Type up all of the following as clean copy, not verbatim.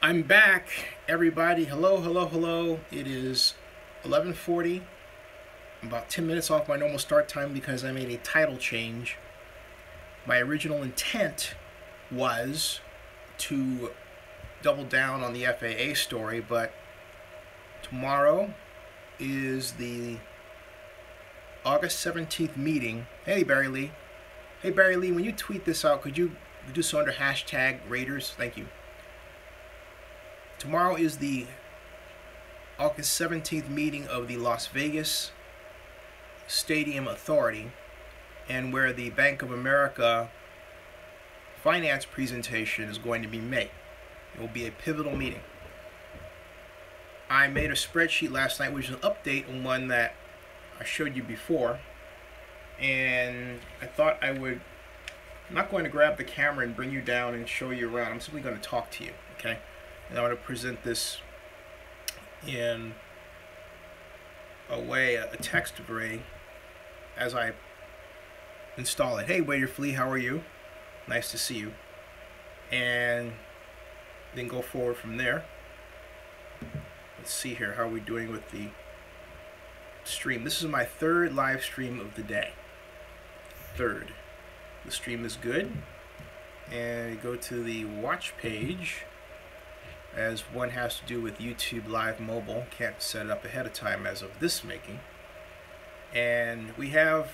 I'm back, everybody. Hello, hello, hello. It is 11:40. I'm about 10 minutes off my normal start time because I made a title change. My original intent was to double down on the FAA story, but tomorrow is the August 17th meeting. Hey, Barry Lee. Hey, Barry Lee, when you tweet this out, could you do so under hashtag Raiders? Thank you. Tomorrow is the August 17th meeting of the Las Vegas Stadium Authority, and where the Bank of America finance presentation is going to be made. It will be a pivotal meeting. I made a spreadsheet last night, which is an update on one that I showed you before, and I thought I'm not going to grab the camera and bring you down and show you around. I'm simply going to talk to you, okay? And I want to present this in a text array as I install it. Hey, Waiter Flea, how are you? Nice to see you. And then go forward from there. Let's see here, how are we doing with the stream? This is my third live stream of the day. Third. The stream is good. And go to the watch page, as one has to do with YouTube Live Mobile. Can't set it up ahead of time as of this making. And we have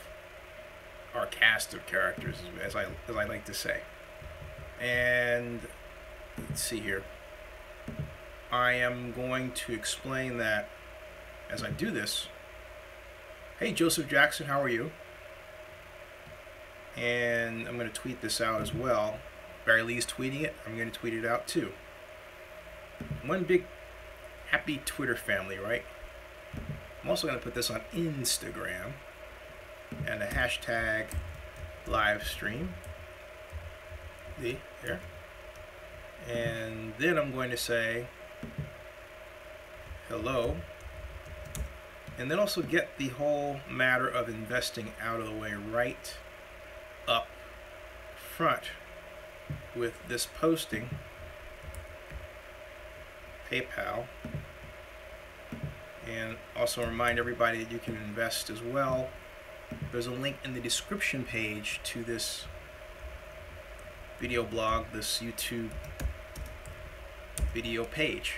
our cast of characters, as I like to say. And let's see here. I am going to explain that as I do this. Hey, Joseph Jackson, how are you? And I'm going to tweet this out as well. Barry Lee's tweeting it. I'm going to tweet it out too. One big happy Twitter family, right? I'm also going to put this on Instagram and a hashtag live stream. There. And then I'm going to say hello, and then also get the whole matter of investing out of the way right up front with this posting. PayPal, and also remind everybody that you can invest as well. There's a link in the description page to this video blog, this YouTube video page.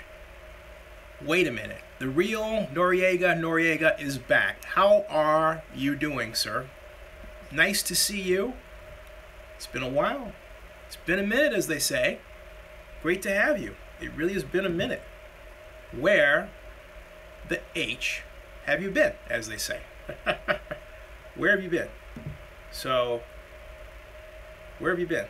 Wait a minute, the real Noriega is back. How are you doing, sir? Nice to see you. It's been a while. It's been a minute, as they say. Great to have you. It really has been a minute. Where the H have you been, as they say? Where have you been? So, where have you been?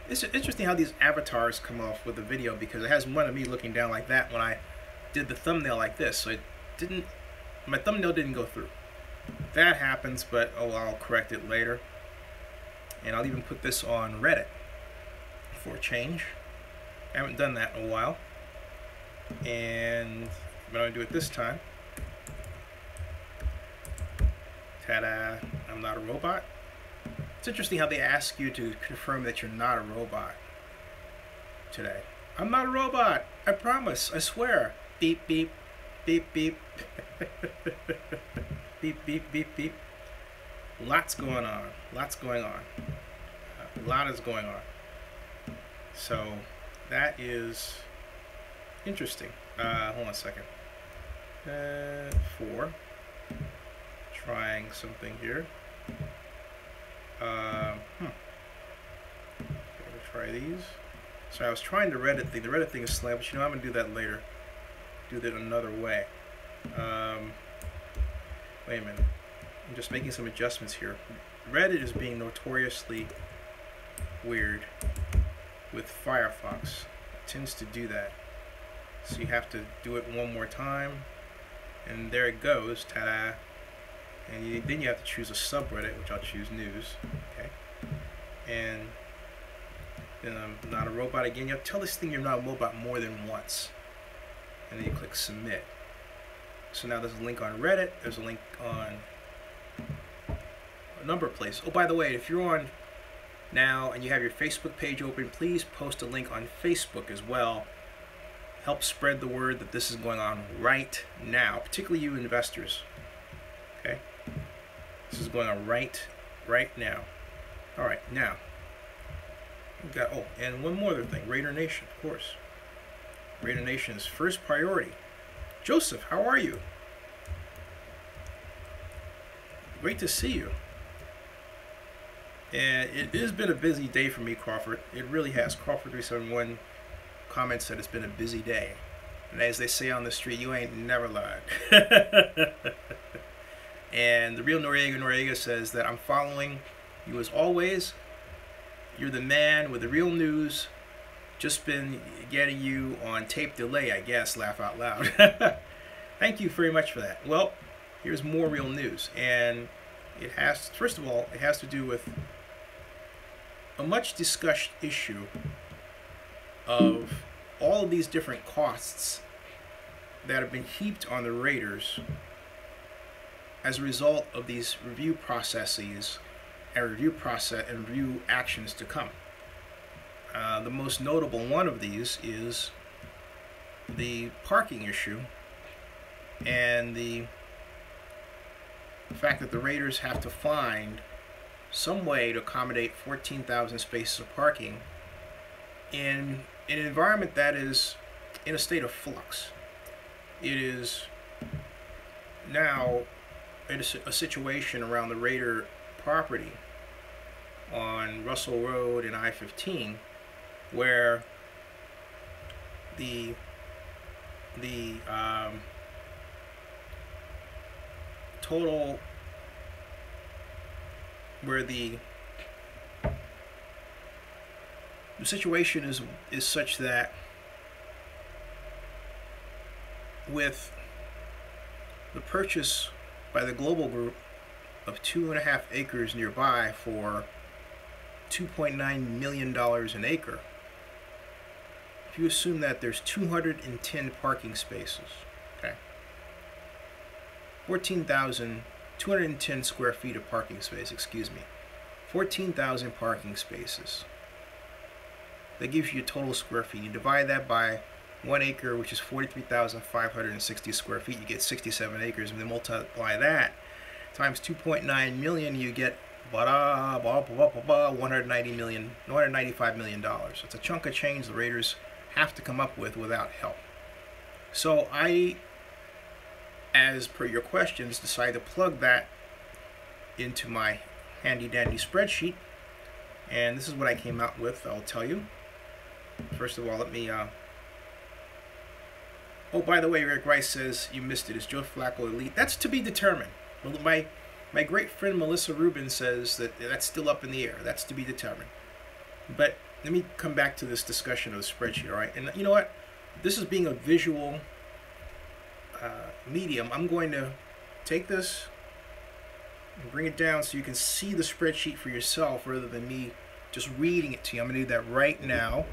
It's interesting how these avatars come off with the video, because it has one of me looking down like that when I did the thumbnail like this. So my thumbnail didn't go through. That happens, but oh, I'll correct it later. And I'll even put this on Reddit for a change. I haven't done that in a while, and I'm going to do it this time. Ta-da! I'm not a robot. It's interesting how they ask you to confirm that you're not a robot today. I'm not a robot. I promise. I swear. Beep, beep, beep, beep. Beep, beep, beep, beep. Lots going on. Lots going on. A lot is going on. So that is interesting. Hold on a second. 4. Trying something here. Try these. So I was trying the Reddit thing. The Reddit thing is slammed, but you know I'm gonna do that later. Do that another way. Wait a minute. I'm just making some adjustments here. Reddit is being notoriously weird with Firefox. It tends to do that. So you have to do it one more time, and there it goes. Ta-da! And then you have to choose a subreddit, which I'll choose news. Okay. And then I'm not a robot again. You have to tell this thing you're not a robot more than once, and then you click submit. So now there's a link on Reddit. There's a link on a number of places. Oh, by the way, if you're on now and you have your Facebook page open, please post a link on Facebook as well. Help spread the word that this is going on right now, particularly you investors. Okay? This is going on right now. All right, now we've got, oh, and one more other thing, Raider Nation, of course. Raider Nation's first priority. Joseph, how are you? Great to see you. And it has been a busy day for me, Crawford. It really has. Crawford 371 comments that it's been a busy day. And as they say on the street, you ain't never lied. And the real Noriega says that I'm following you as always. You're the man with the real news. Just been getting you on tape delay, I guess. Laugh out loud. Thank you very much for that. Well, here's more real news. And it has, first of all, it has to do with a much discussed issue of all of these different costs that have been heaped on the Raiders as a result of these review processes and review actions to come. The most notable one of these is the parking issue and the fact that the Raiders have to find some way to accommodate 14,000 spaces of parking in an environment that is in a state of flux. It is now in a situation around the Raider property on Russell Road and I-15 where the total, where the situation is such that with the purchase by the Global Group of 2.5 acres nearby for $2.9 million an acre, if you assume that there's 210 parking spaces, okay, 210 square feet of parking space, 14,000 parking spaces. That gives you total square feet. You divide that by 1 acre, which is 43,560 square feet, you get 67 acres, and then multiply that times 2.9 million, you get $195 million. It's a chunk of change the Raiders have to come up with without help. So I, as per your questions, decided to plug that into my handy dandy spreadsheet, and this is what I came out with. I'll tell you. First of all, let me oh, by the way, Rick Rice says you missed it. Is Joe Flacco elite? That's to be determined. My great friend Melissa Rubin says that that's still up in the air. That's to be determined. But let me come back to this discussion of the spreadsheet, all right? And you know what? This is being a visual medium. I'm going to take this and bring it down so you can see the spreadsheet for yourself rather than me just reading it to you. I'm going to do that right now.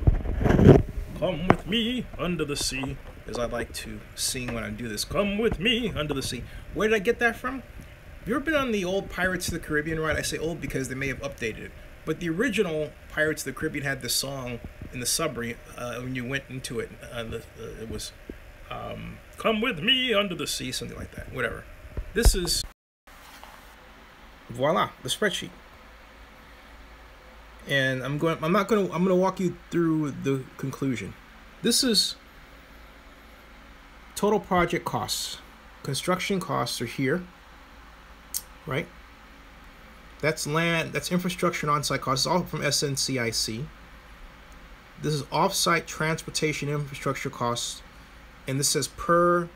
Come with me under the sea, as I like to sing when I do this. Come with me under the sea. Where did I get that from? You ever been on the old Pirates of the Caribbean ride? I say old because they may have updated it. But the original Pirates of the Caribbean had this song in the submarine when you went into it. It was "Come with me under the sea," something like that. Whatever. This is, voila, the spreadsheet. And I'm going to walk you through the conclusion. This is total project costs. Construction costs are here. Right? That's land, that's infrastructure and on-site costs. It's all from SNCIC. This is off-site transportation infrastructure costs. And this says per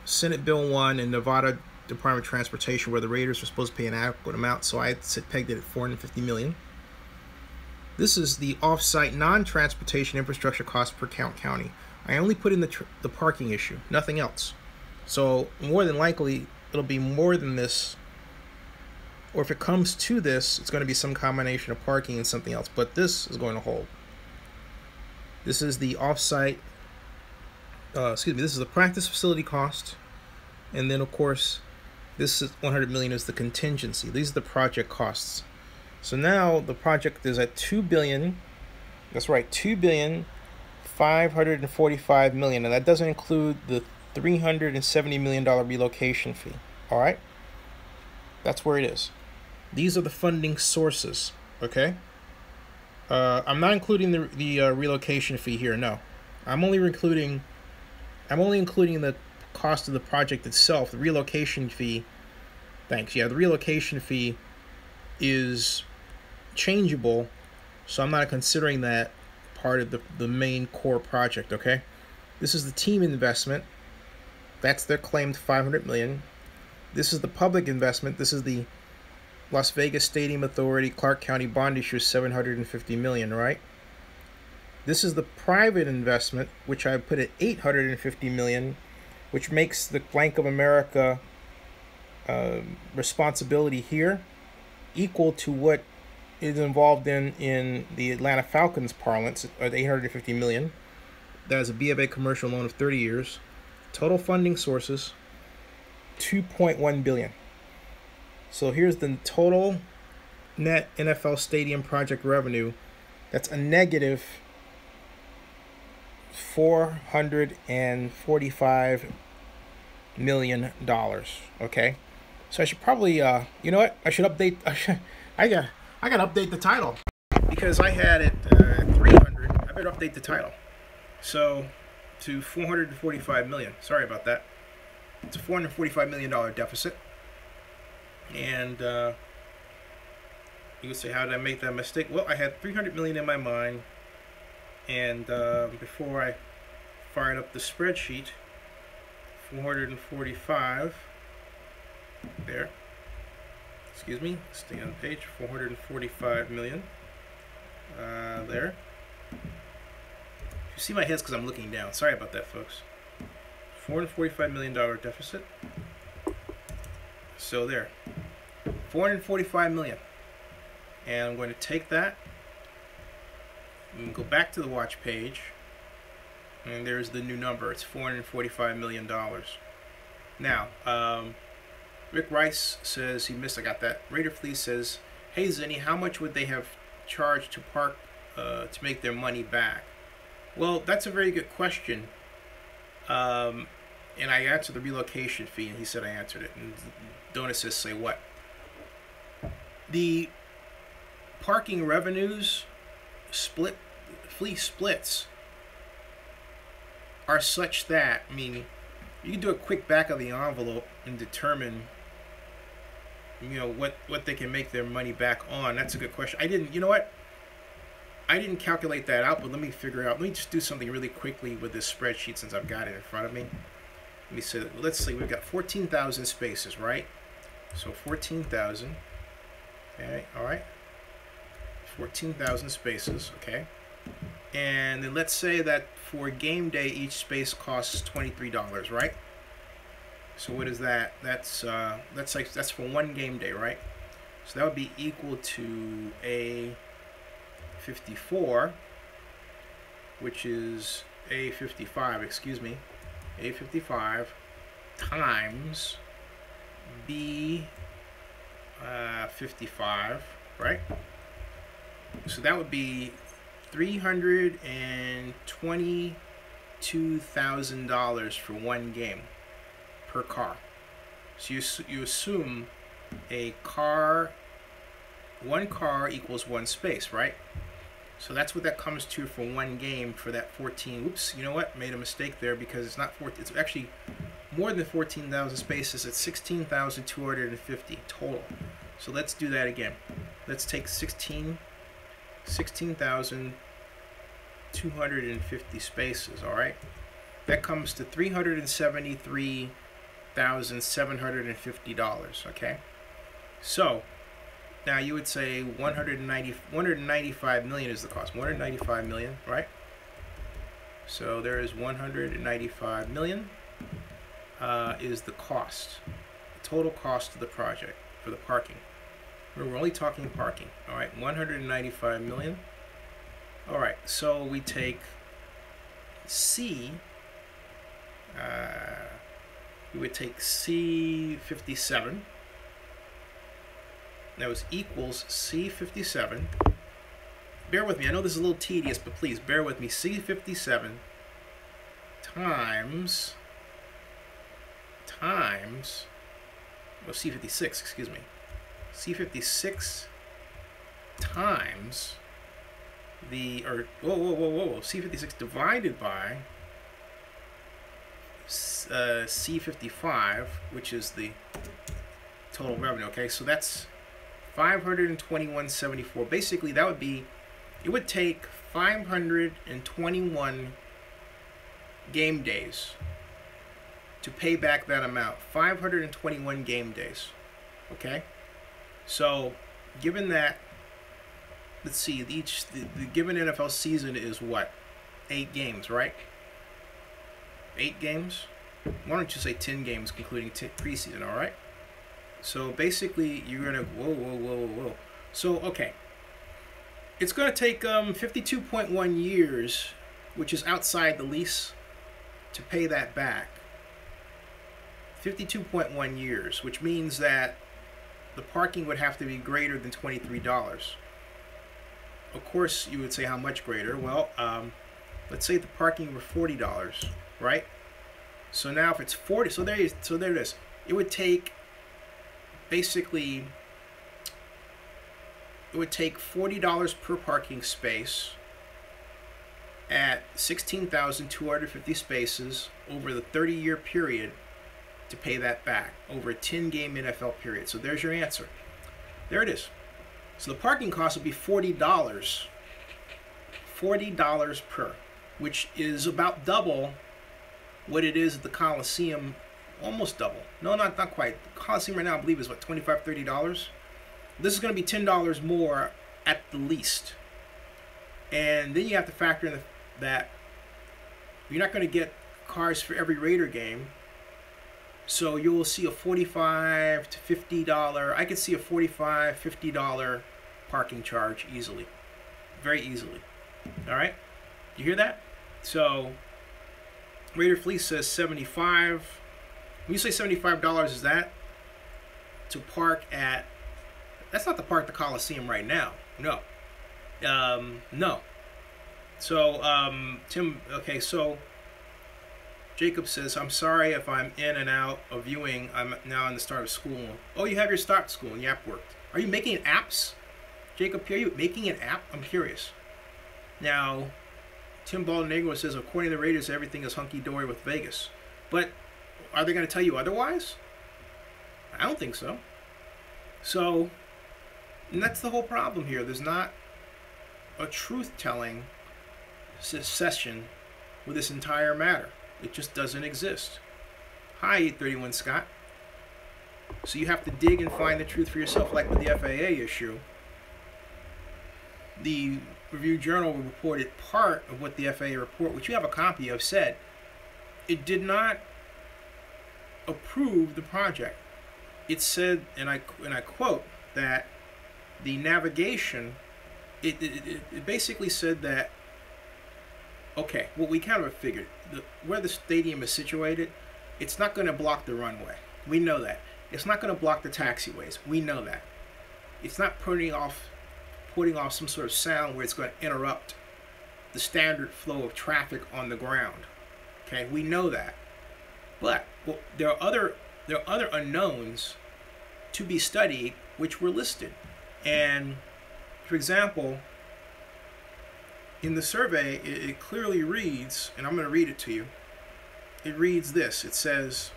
Senate Bill 1 and Nevada Department of Transportation, where the Raiders are supposed to pay an adequate amount. So I pegged it at $450 million. This is the off-site non-transportation infrastructure costs per county. I only put in the parking issue, nothing else. So more than likely, it'll be more than this. Or if it comes to this, it's going to be some combination of parking and something else. But this is going to hold. This is the off-site, this is the practice facility cost. And then, of course, this is $100 million is the contingency. These are the project costs. So now the project is at 2 billion. That's right, 2,545,000,000, and that doesn't include the $370 million relocation fee. All right, that's where it is. These are the funding sources. Okay. I'm not including the relocation fee here. No, I'm only including the cost of the project itself. The relocation fee. Thanks. Yeah, the relocation fee is changeable, so I'm not considering that part of the main core project. Okay, this is the team investment. That's their claimed 500 million. This is the public investment. This is the Las Vegas Stadium Authority Clark County bond issue, 750 million, right? This is the private investment, which I put at 850 million, which makes the Bank of America responsibility here equal to what is involved in the Atlanta Falcons parlance at 850 million. That is a B of A commercial loan of 30 years. Total funding sources, 2.1 billion. So here's the total net NFL stadium project revenue. That's a negative $445 million. Okay, so I should probably, you know what? I should update. I gotta update the title because I had it 300. I better update the title. So to 445 million. Sorry about that. It's a $445 million deficit. And you would say, how did I make that mistake? Well, I had 300 million in my mind, and before I fired up the spreadsheet, 445 there. Excuse me, stay on the page. 445 million there. You see my head's because I'm looking down. Sorry about that, folks. $445 million deficit. So there, 445 million, and I'm going to take that and go back to the watch page, and there's the new number. It's $445 million. Now, Rick Rice says he missed. I got that. Raider Fleece says, "Hey Zinni, how much would they have charged to park to make their money back?" Well, that's a very good question. And I answered the relocation fee, and he said I answered it. And don't assist say what? The parking revenues fleet splits are such that, I mean, you can do a quick back of the envelope and determine, you know, what they can make their money back on. That's a good question. You know what? I didn't calculate that out, but let me figure out. Let me just do something really quickly with this spreadsheet since I've got it in front of me. Let me say, let's see, we've got 14,000 spaces, right? So 14,000, okay, all right. 14,000 spaces, okay. And then let's say that for game day, each space costs $23, right? So what is that? That's for one game day, right? So that would be equal to A54, which is A55, excuse me. A55 times B55, right? So that would be $322,000 for one game per car. So you assume one car equals one space, right? So that's what that comes to for one game for that 14. Oops, you know what? Made a mistake there because it's not 14. It's actually more than 14,000 spaces. It's 16,250 total. So let's do that again. Let's take 16,250 spaces, all right? That comes to $373,750, okay? So now you would say 195 million is the cost. 195 million, right? So there is 195 million is the cost, the total cost of the project for the parking. We're only talking parking, all right? 195 million. All right, so we take C. We would take C57. That was equals C57. Bear with me. I know this is a little tedious, but please bear with me. C57 times, well, C56, excuse me. C56 times C56 divided by C55, which is the total revenue. Okay, so that's 521.74. Basically, that would be, it would take 521 game days to pay back that amount. 521 game days. Okay, so given that, let's see, the given NFL season is what? 8 games, right? 8 games? Why don't you say 10 games, including preseason, all right? So basically, you're going to, whoa. So, okay. It's going to take 52.1 years, which is outside the lease, to pay that back. 52.1 years, which means that the parking would have to be greater than $23. Of course, you would say how much greater? Well, let's say the parking were $40, right? So now if it's 40, so there it is. It would take, basically, it would take $40 per parking space at 16,250 spaces over the 30-year period to pay that back over a 10-game NFL period. So there's your answer. There it is. So the parking cost would be $40. $40 per, which is about double what it is at the Coliseum. Almost double. No, not quite. The Coliseum right now, I believe, is what, $25, $30? This is going to be $10 more at the least. And then you have to factor in that you're not going to get cars for every Raider game. So you'll see a $45 to $50. I could see a $45, $50 parking charge easily. Very easily. All right? You hear that? So Raider Fleece says $75. When you say $75, is that to park at, that's not to park the Coliseum right now. No. No. So, Tim, okay, so Jacob says, I'm sorry if I'm in and out of viewing. I'm now in the start of school. Oh, you have your start school and the app worked. Are you making apps? Jacob, are you making an app? I'm curious. Now, Tim Baldinegro says, according to the Raiders, everything is hunky-dory with Vegas. But are they going to tell you otherwise? I don't think so. So, and that's the whole problem here. There's not a truth-telling session with this entire matter. It just doesn't exist. Hi, 831 Scott. So you have to dig and find the truth for yourself, like with the FAA issue. The Review Journal reported part of what the FAA report, which you have a copy of, said it did not approve the project. It said, and I quote, that the navigation, it basically said that, okay, well, we kind of figured where the stadium is situated, it's not going to block the runway. We know that. It's not going to block the taxiways. We know that. It's not putting off some sort of sound where it's going to interrupt the standard flow of traffic on the ground. Okay, we know that. But well, there are other unknowns to be studied which were listed. And for example, in the survey, it clearly reads, and I'm going to read it to you. It reads this. It says,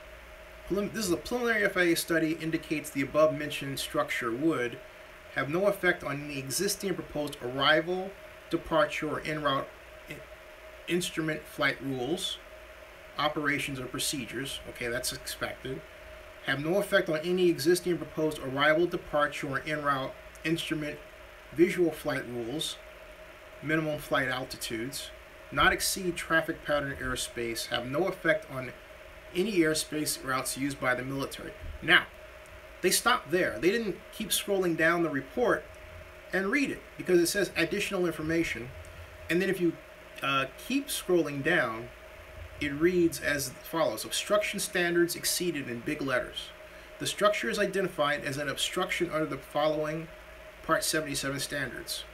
this is a preliminary FAA study indicates the above mentioned structure would have no effect on any existing proposed arrival, departure, or en route instrument flight rules, operations, or procedures. Okay, that's expected. Have no effect on any existing proposed arrival, departure, or en route instrument visual flight rules, minimum flight altitudes, not exceed traffic pattern airspace, have no effect on any airspace routes used by the military. Now, they stopped there. They didn't keep scrolling down the report and read it because it says additional information. And then if you keep scrolling down, it reads as follows: obstruction standards exceeded in big letters. The structure is identified as an obstruction under the following Part 77 standards.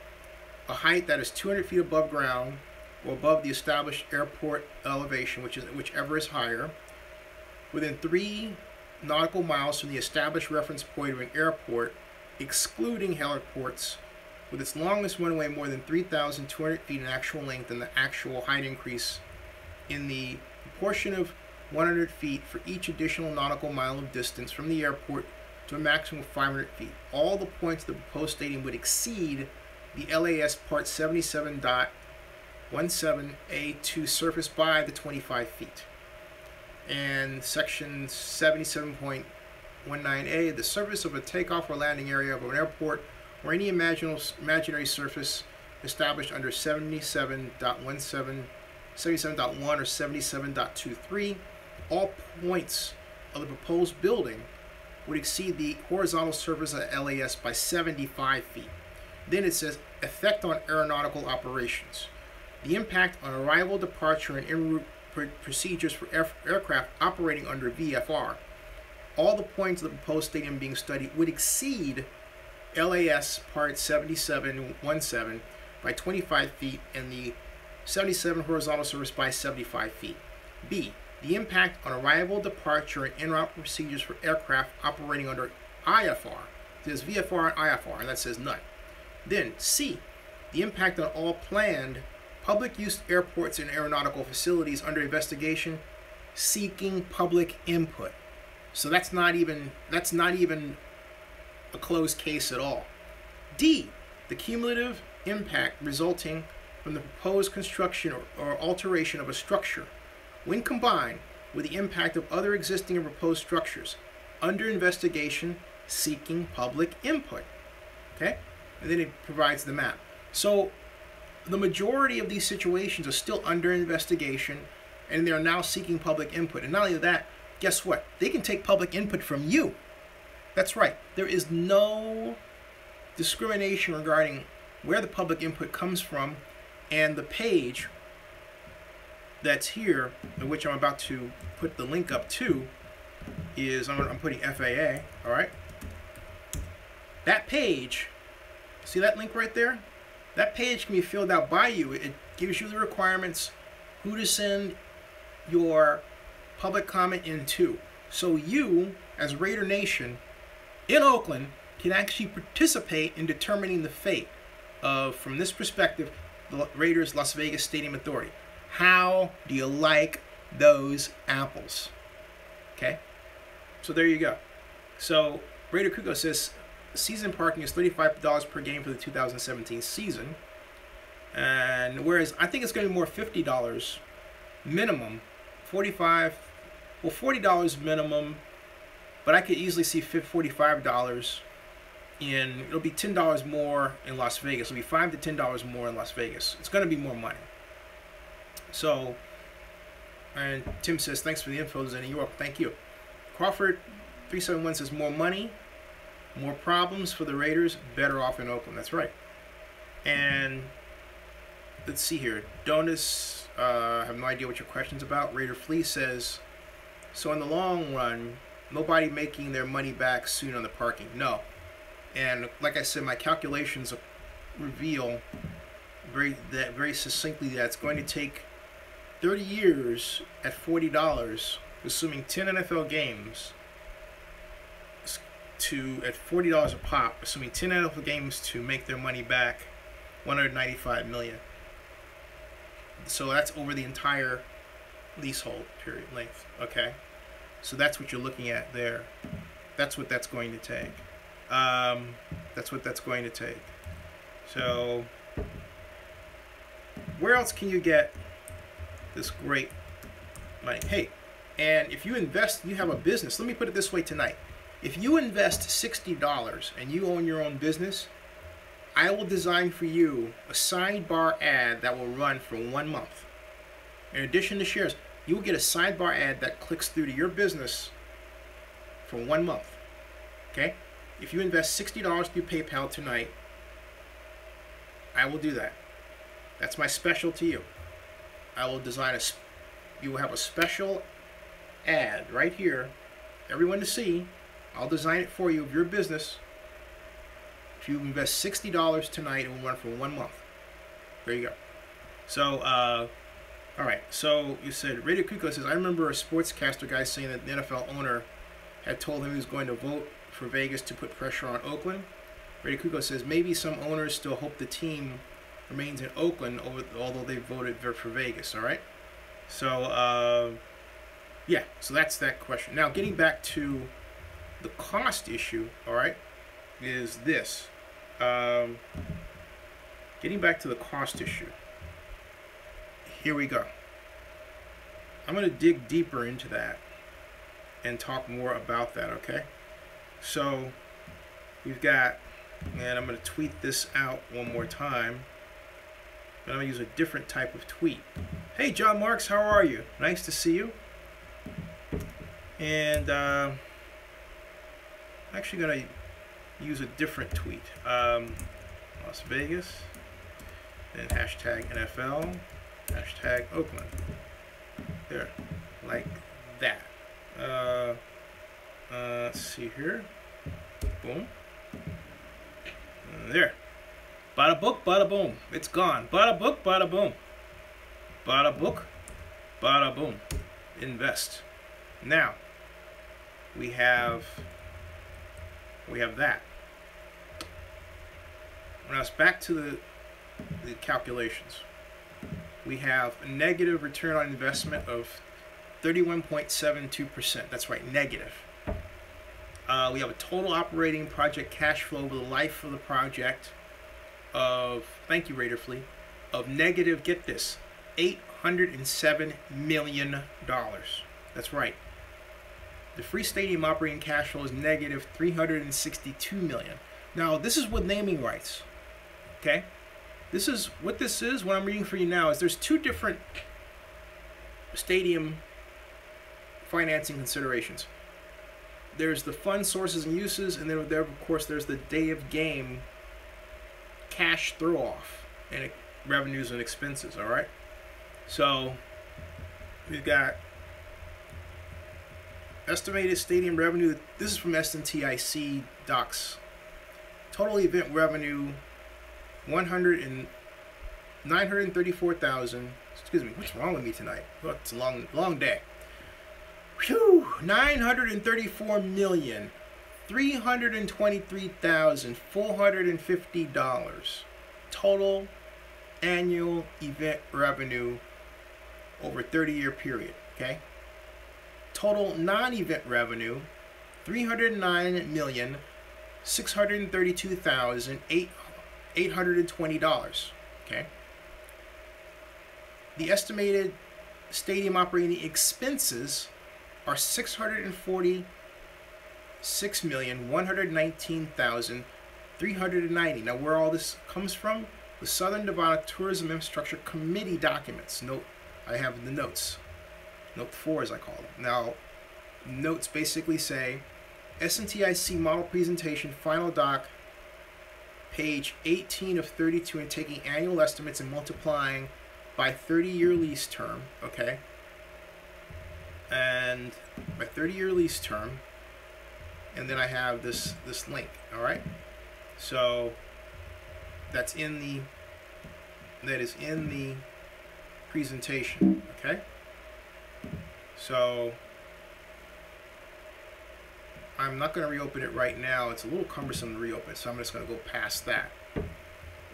A height that is 200 feet above ground or above the established airport elevation, whichever is higher, within 3 nautical miles from the established reference point of an airport, excluding heliports, with its longest runway more than 3,200 feet in actual length and the actual height increase in the proportion of 100 feet for each additional nautical mile of distance from the airport to a maximum of 500 feet. All the points of the proposed stadium would exceed the LAS Part 77.17A2 surface by the 25 feet. And Section 77.19A, the surface of a takeoff or landing area of an airport or any imaginary surface established under 77.1 or 77.23, all points of the proposed building would exceed the horizontal surface of LAS by 75 feet. Then it says, effect on aeronautical operations. The impact on arrival, departure, and en route procedures for aircraft operating under VFR. All the points of the proposed stadium being studied would exceed LAS Part 77.17 by 25 feet and the 77 horizontal surface by 75 feet. B. The impact on arrival, departure, and en route procedures for aircraft operating under IFR. There's VFR and IFR, and that says none. Then C. The impact on all planned public use airports and aeronautical facilities under investigation, seeking public input. So that's not even a closed case at all. D. The cumulative impact resulting from the proposed construction or alteration of a structure, when combined with the impact of other existing and proposed structures under investigation, seeking public input. Okay? And then it provides the map. So the majority of these situations are still under investigation, and they're now seeking public input. And not only that, guess what? They can take public input from you. That's right. There is no discrimination regarding where the public input comes from, and the page that's here, in which I'm about to put the link up to, is I'm putting FAA. All right. That page, see that link right there? That page can be filled out by you. It gives you the requirements, who to send your public comment into. So you, as Raider Nation in Oakland, can actually participate in determining the fate of, from this perspective, the Raiders Las Vegas Stadium Authority. How do you like those apples? Okay, so there you go. So Raider Kuko says season parking is $35 per game for the 2017 season, and whereas I think it's going to be more $50 minimum, $40 minimum, but I could easily see $45 in. It'll be $10 more in Las Vegas. It'll be $5 to $10 more in Las Vegas. It's going to be more money. So, and Tim says, thanks for the info, Zenny. You're welcome. Thank you. Crawford 371 says, more money, more problems for the Raiders, better off in Oakland. That's right. And let's see here. Donis, I have no idea what your question's about. Raider Flea says, so in the long run, nobody making their money back soon on the parking. No. And like I said, my calculations reveal very succinctly that it's going to take 30 years at $40, assuming 10 NFL games, at $40 a pop, assuming 10 NFL games to make their money back, $195 million. So that's over the entire leasehold period length. Okay, so that's what you're looking at there. That's what that's going to take. That's what that's going to take. So where else can you get this great money? Hey, and if you invest, you have a business. Let me put it this way tonight. If you invest $60 and you own your own business, I will design for you a sidebar ad that will run for 1 month. In addition to shares, you will get a sidebar ad that clicks through to your business for 1 month. Okay? If you invest $60 through PayPal tonight, I will do that. That's my special to you. I will design you will have a special ad right here, everyone to see, I'll design it for you of your business. If you invest $60 tonight, it will run for 1 month. There you go. So, all right. So you said, Radio Kiko says, I remember a sportscaster guy saying that the NFL owner had told him he was going to vote for Vegas to put pressure on Oakland. Radio Kiko says, maybe some owners still hope the team remains in Oakland, although they voted for Vegas. All right. So, yeah. So that's that question. Now, getting back to the cost issue, all right, is this. Getting back to the cost issue. Here we go. I'm going to dig deeper into that and talk more about that, okay? So, we've got, and I'm going to tweet this out one more time. I'm going to use a different type of tweet. Hey, John Marks, how are you? Nice to see you. And I'm actually going to use a different tweet. Las Vegas, then hashtag NFL, hashtag Oakland. There, like that. Let's see here. Boom. There. Bada book, bada boom. It's gone. Bada book, bada boom. Bada book, bada boom. Invest. Now, we have that. Now it's back to the calculations. We have a negative return on investment of 31.72%. That's right, negative. We have a total operating project cash flow over the life of the project of, thank you, Raiderfleet, of negative, get this, $807 million. That's right. The free stadium operating cash flow is negative $362 million. Now, this is with naming rights. Okay? This is what I'm reading for you now is there's two different stadium financing considerations. There's the fund sources and uses, and then of course there's the day of game cash throw off and revenues and expenses, all right? So we've got estimated stadium revenue. This is from SNTIC docs. Total event revenue 934,000. Excuse me, what's wrong with me tonight? Well, it's a long day. Whew, $934,323,450 total annual event revenue over a 30-year period. Okay. Total non-event revenue $309,632,820. Okay. The estimated stadium operating expenses are $646,119,390. Now, where all this comes from? The Southern Nevada Tourism Infrastructure Committee documents. Note, I have the notes. Note 4, as I call them. Now, notes basically say SNTIC model presentation, final doc, page 18 of 32, and taking annual estimates and multiplying by 30-year lease term, okay? And by 30-year lease term, and then I have this link, all right? So that is in the presentation, okay? So I'm not going to reopen it right now. It's a little cumbersome to reopen, so I'm just going to go past that.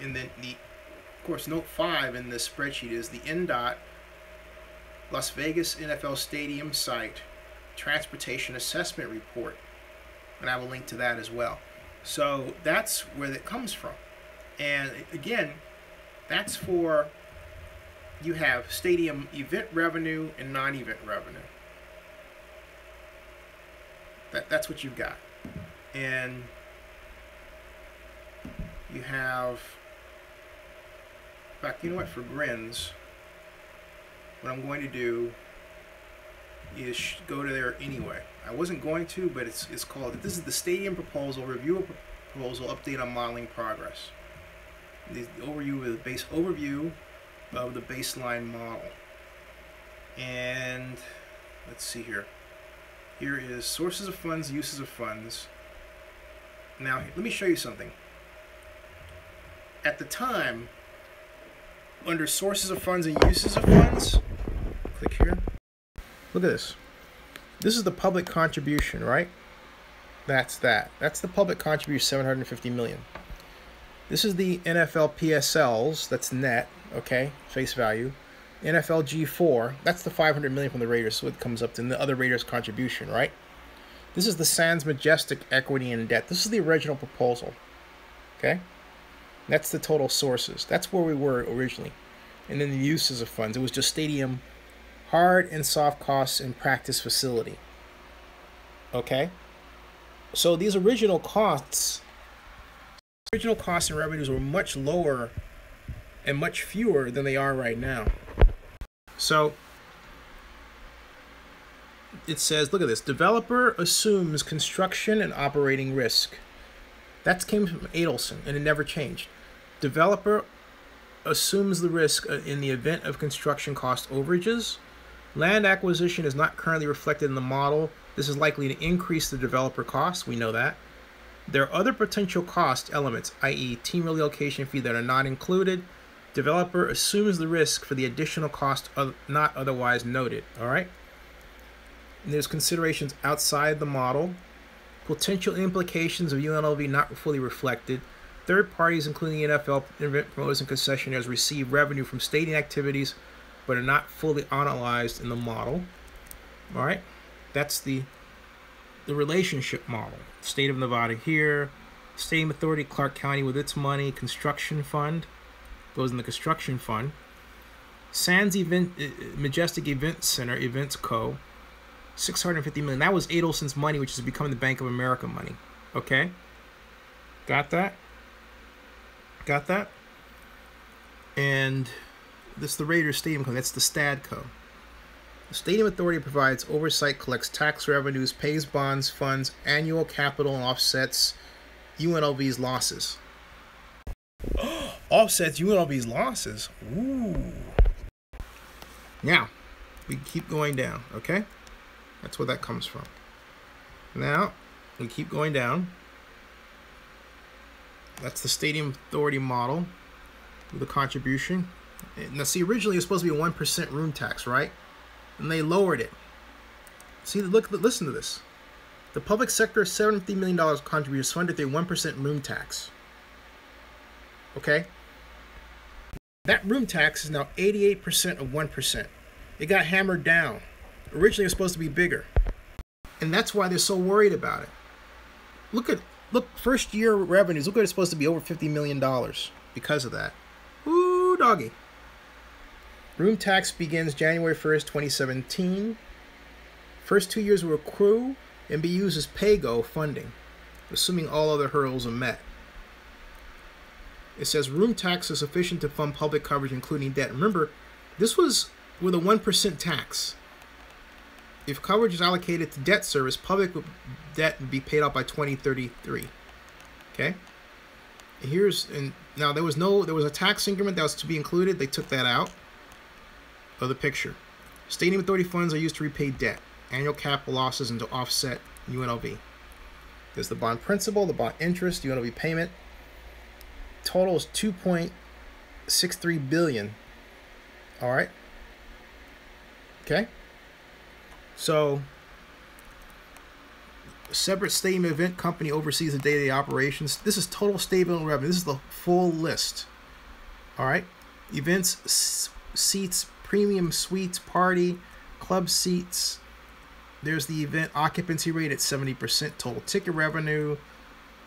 And then of course, note 5 in this spreadsheet is the NDOT Las Vegas NFL Stadium site transportation assessment report, and I have a link to that as well. So that's where that comes from. And again, that's for, you have stadium event revenue and non-event revenue. That's what you've got. And you have, in fact, you know what, for grins, what I'm going to do is go to there anyway. I wasn't going to, but it's called, this is the stadium proposal, review of proposal, update on modeling progress. The overview of the overview of the baseline model. And let's see here. Here is sources of funds, uses of funds. Now, let me show you something. At the time, under sources of funds and uses of funds, click here. Look at this. This is the public contribution, right? That's that. That's the public contribution, 750 million. This is the NFL PSLs, that's net, okay, face value. NFL G4, that's the 500 million from the Raiders, so it comes up to the other Raiders contribution, right? This is the Sands Majestic equity and debt. This is the original proposal, okay? That's the total sources. That's where we were originally. And then the uses of funds. It was just stadium, hard and soft costs, and practice facility, okay? So these original costs and revenues were much lower and much fewer than they are right now. So it says, look at this, developer assumes construction and operating risk. That came from Adelson, and it never changed. Developer assumes the risk in the event of construction cost overages. Land acquisition is not currently reflected in the model. This is likely to increase the developer costs. We know that. There are other potential cost elements, i.e. team relocation fee, that are not included. Developer assumes the risk for the additional cost not otherwise noted. All right. And there's considerations outside the model. Potential implications of UNLV not fully reflected. Third parties, including the NFL, event promoters, and concessionaires, receive revenue from stadium activities, but are not fully analyzed in the model. All right. That's the relationship model. State of Nevada here. Stadium Authority, Clark County with its money. Construction fund. Goes in the construction fund. Sands Majestic Event Center, Events Co. 650 million. That was Adelson's money, which is becoming the Bank of America money. Okay? Got that? Got that? And this is the Raiders Stadium Co. That's the Stadco. The Stadium Authority provides oversight, collects tax revenues, pays bonds, funds, annual capital, and offsets UNLV's losses. Offsets UNLV's losses. Ooh. Now, we keep going down, okay? That's where that comes from. Now, we keep going down. That's the Stadium Authority model with the contribution. Now, see, originally it was supposed to be a 1% room tax, right? And they lowered it. See, look, listen to this. The public sector $70 million contribution is funded through a 1% room tax. Okay? That room tax is now 88% of 1%. It got hammered down. Originally, it was supposed to be bigger. And that's why they're so worried about it. Look, first year revenues. Look what it's supposed to be, over $50 million because of that. Ooh, doggy. Room tax begins January 1st, 2017. First 2 years will accrue and be used as pay-go funding, assuming all other hurdles are met. It says room tax is sufficient to fund public coverage, including debt. Remember, this was with a 1% tax. If coverage is allocated to debt service, public debt would be paid out by 2033. Okay? Now there was a tax increment that was to be included. They took that out of the picture. Stadium Authority funds are used to repay debt, annual capital losses, and to offset UNLV. There's the bond principal, the bond interest, UNLV payment. Total is $2.63 billion. All right. Okay. So, a separate stadium event company oversees the day-to-day operations. This is total stadium revenue. This is the full list. All right. Events, seats, premium suites, party, club seats. There's the event occupancy rate at 70%, total ticket revenue,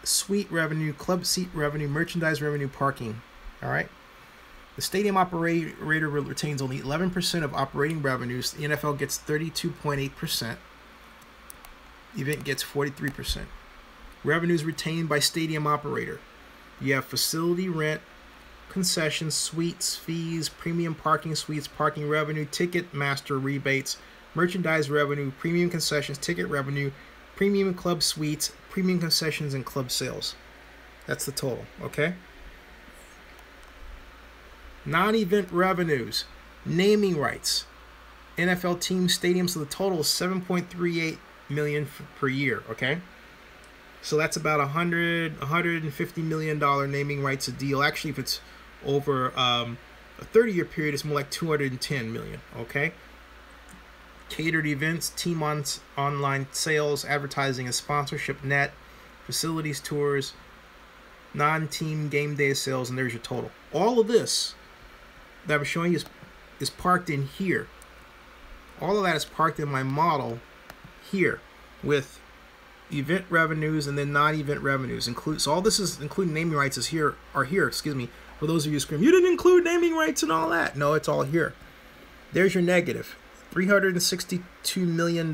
suite revenue, club seat revenue, merchandise revenue, parking. All right. The stadium operator retains only 11% of operating revenues. The NFL gets 32.8%. The event gets 43%. Revenues retained by stadium operator. You have facility rent, concessions, suites, fees, premium parking suites, parking revenue, ticket master rebates, merchandise revenue, premium concessions, ticket revenue, premium club suites, premium concessions, and club sales. That's the total, okay? Non-event revenues, naming rights, NFL team stadiums, so the total is 7.38 million per year. Okay, so that's about $150 million naming rights a deal. Actually, if it's over a 30-year period, it's more like 210 million. Okay. Catered events, team online sales, advertising and sponsorship net, facilities tours, non-team game day sales, and there's your total. All of this that I'm showing you is parked in here. All of that is parked in my model here with event revenues and then non-event revenues. So all this is including naming rights is here. Excuse me. For those of you who scream, you didn't include naming rights and all that. No, it's all here. There's your negative. $362 million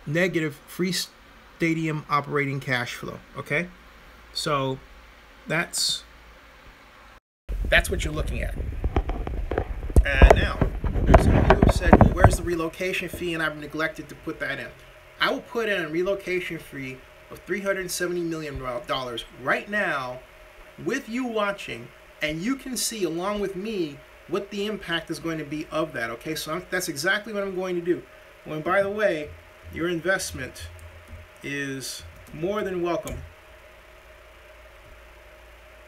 negative free stadium operating cash flow. Okay, so that's what you're looking at. Now, some of you have said, well, where's the relocation fee? And I've neglected to put that in. I will put in a relocation fee of $370 million right now with you watching, and you can see along with me what the impact is going to be of that. Okay, so that's exactly what I'm going to do. And by the way, your investment is more than welcome,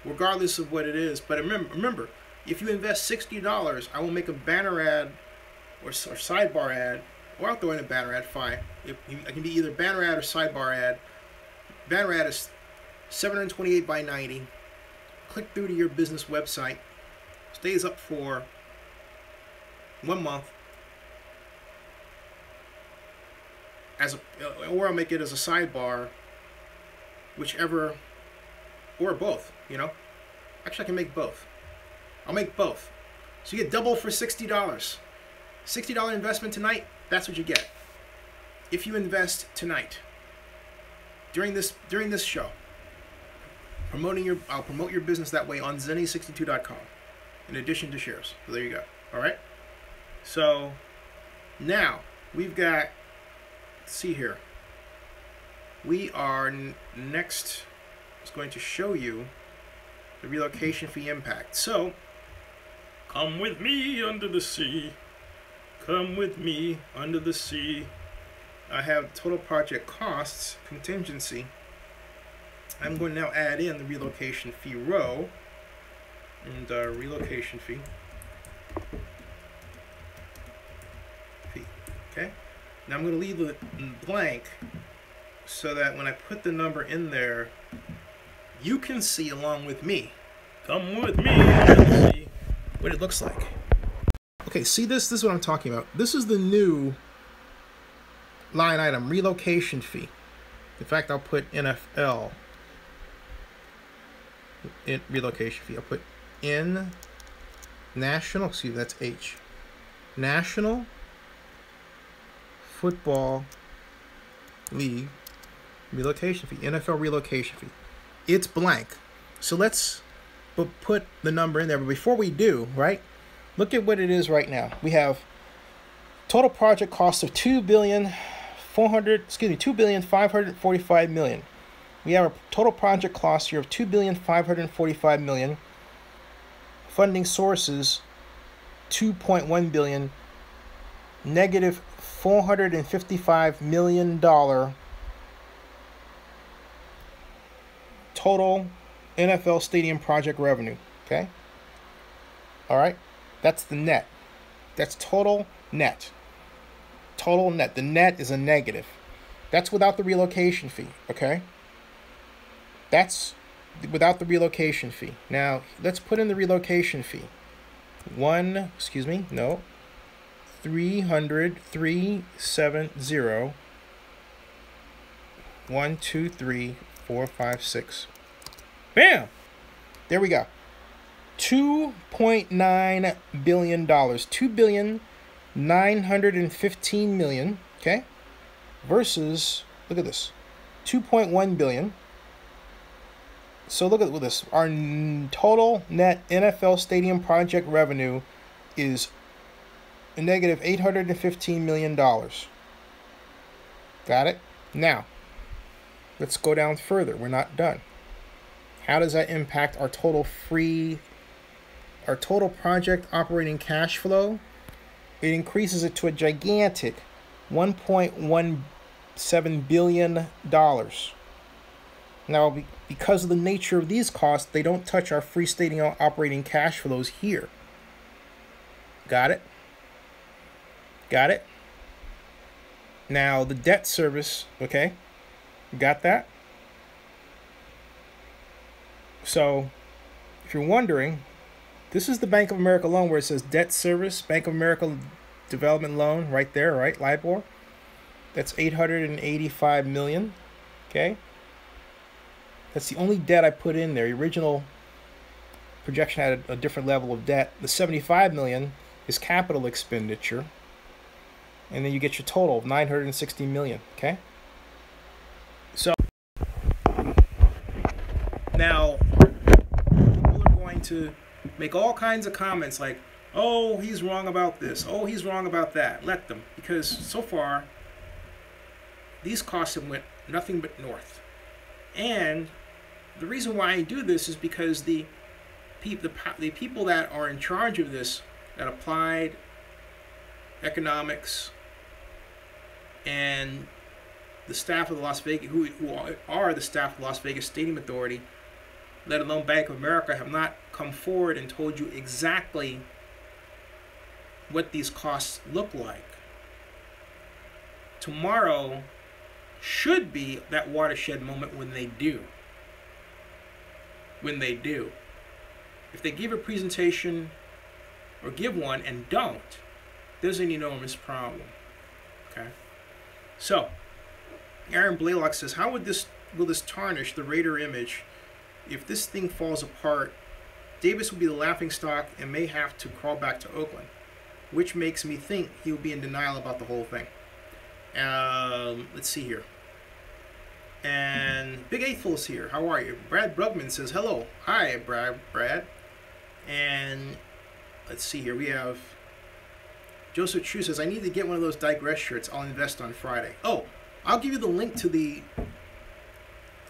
regardless of what it is. But remember, if you invest $60, I will make a banner ad or sidebar ad, or I'll throw in a banner ad, fine. It can be either banner ad or sidebar ad. Banner ad is 728 by 90. Click through to your business website. Stays up for 1 month, or I'll make it as a sidebar, whichever, or both. You know, actually I can make both. I'll make both, so you get double for $60. $60 investment tonight. That's what you get if you invest tonight during this show. I'll promote your business that way on Zenny62.com. In addition to shares. So there you go. All right. So now we've got, let's see here. We are next is going to show you the relocation fee impact. So come with me under the sea. Come with me under the sea. I have total project costs, contingency. I'm going to now add in the relocation fee row. And relocation fee. Okay. Now I'm going to leave it blank so that when I put the number in there, you can see along with me. Come with me and see what it looks like. Okay, see this? This is what I'm talking about. This is the new line item, relocation fee. In fact, I'll put NFL in relocation fee. I'll put in national, excuse me, that's H. National Football League relocation fee, NFL relocation fee. It's blank. So let's put the number in there. But before we do, right, look at what it is right now. We have total project cost of $2,545 million. We have a total project cost here of $2,545 million. Funding sources, $2.1 billion. Negative $455 million total NFL stadium project revenue. Okay. All right. That's the net. That's total net. Total net. The net is a negative. That's without the relocation fee. Okay. That's without the relocation fee. Now, let's put in the relocation fee. 370 1 2 3 4 5 6. Bam! There we go. $2.9 billion. $2,915 million. Okay? Versus, look at this, $2.1 billion. So look at this. Our total net NFL stadium project revenue is a negative $815 million. Got it? Now, let's go down further. We're not done. How does that impact our total project operating cash flow? it increases it to a gigantic $1.17 billion. Now, because of the nature of these costs, they don't touch our freestanding operating cash flows here. Got it? Got it? Now, the debt service, okay? Got that? So, if you're wondering, this is the Bank of America loan where it says debt service, Bank of America development loan, right there, right? LIBOR. That's $885 million, okay? That's the only debt I put in there. The original projection had a different level of debt. The $75 million is capital expenditure. And then you get your total of $960 million, okay? So, now, people are going to make all kinds of comments like, oh, he's wrong about this. Oh, he's wrong about that. Let them. Because so far, these costs have went nothing but north. And the reason why I do this is because the people that are in charge of this, that applied economics, and the staff of the Las Vegas, who are the staff of the Las Vegas Stadium Authority, let alone Bank of America, have not come forward and told you exactly what these costs look like. Tomorrow should be that watershed moment when they do. When they do. If they give a presentation or give one and don't, there's an enormous problem. Okay? So, Aaron Blaylock says, how will this tarnish the Raider image? If this thing falls apart, Davis will be the laughingstock and may have to crawl back to Oakland, which makes me think he'll be in denial about the whole thing. Let's see here. And Big Eightful is here. How are you? Brad Brugman says, hello. Hi, Brad. And let's see here. We have Joseph True says, I need to get one of those Digress shirts. I'll invest on Friday. Oh, I'll give you the link to the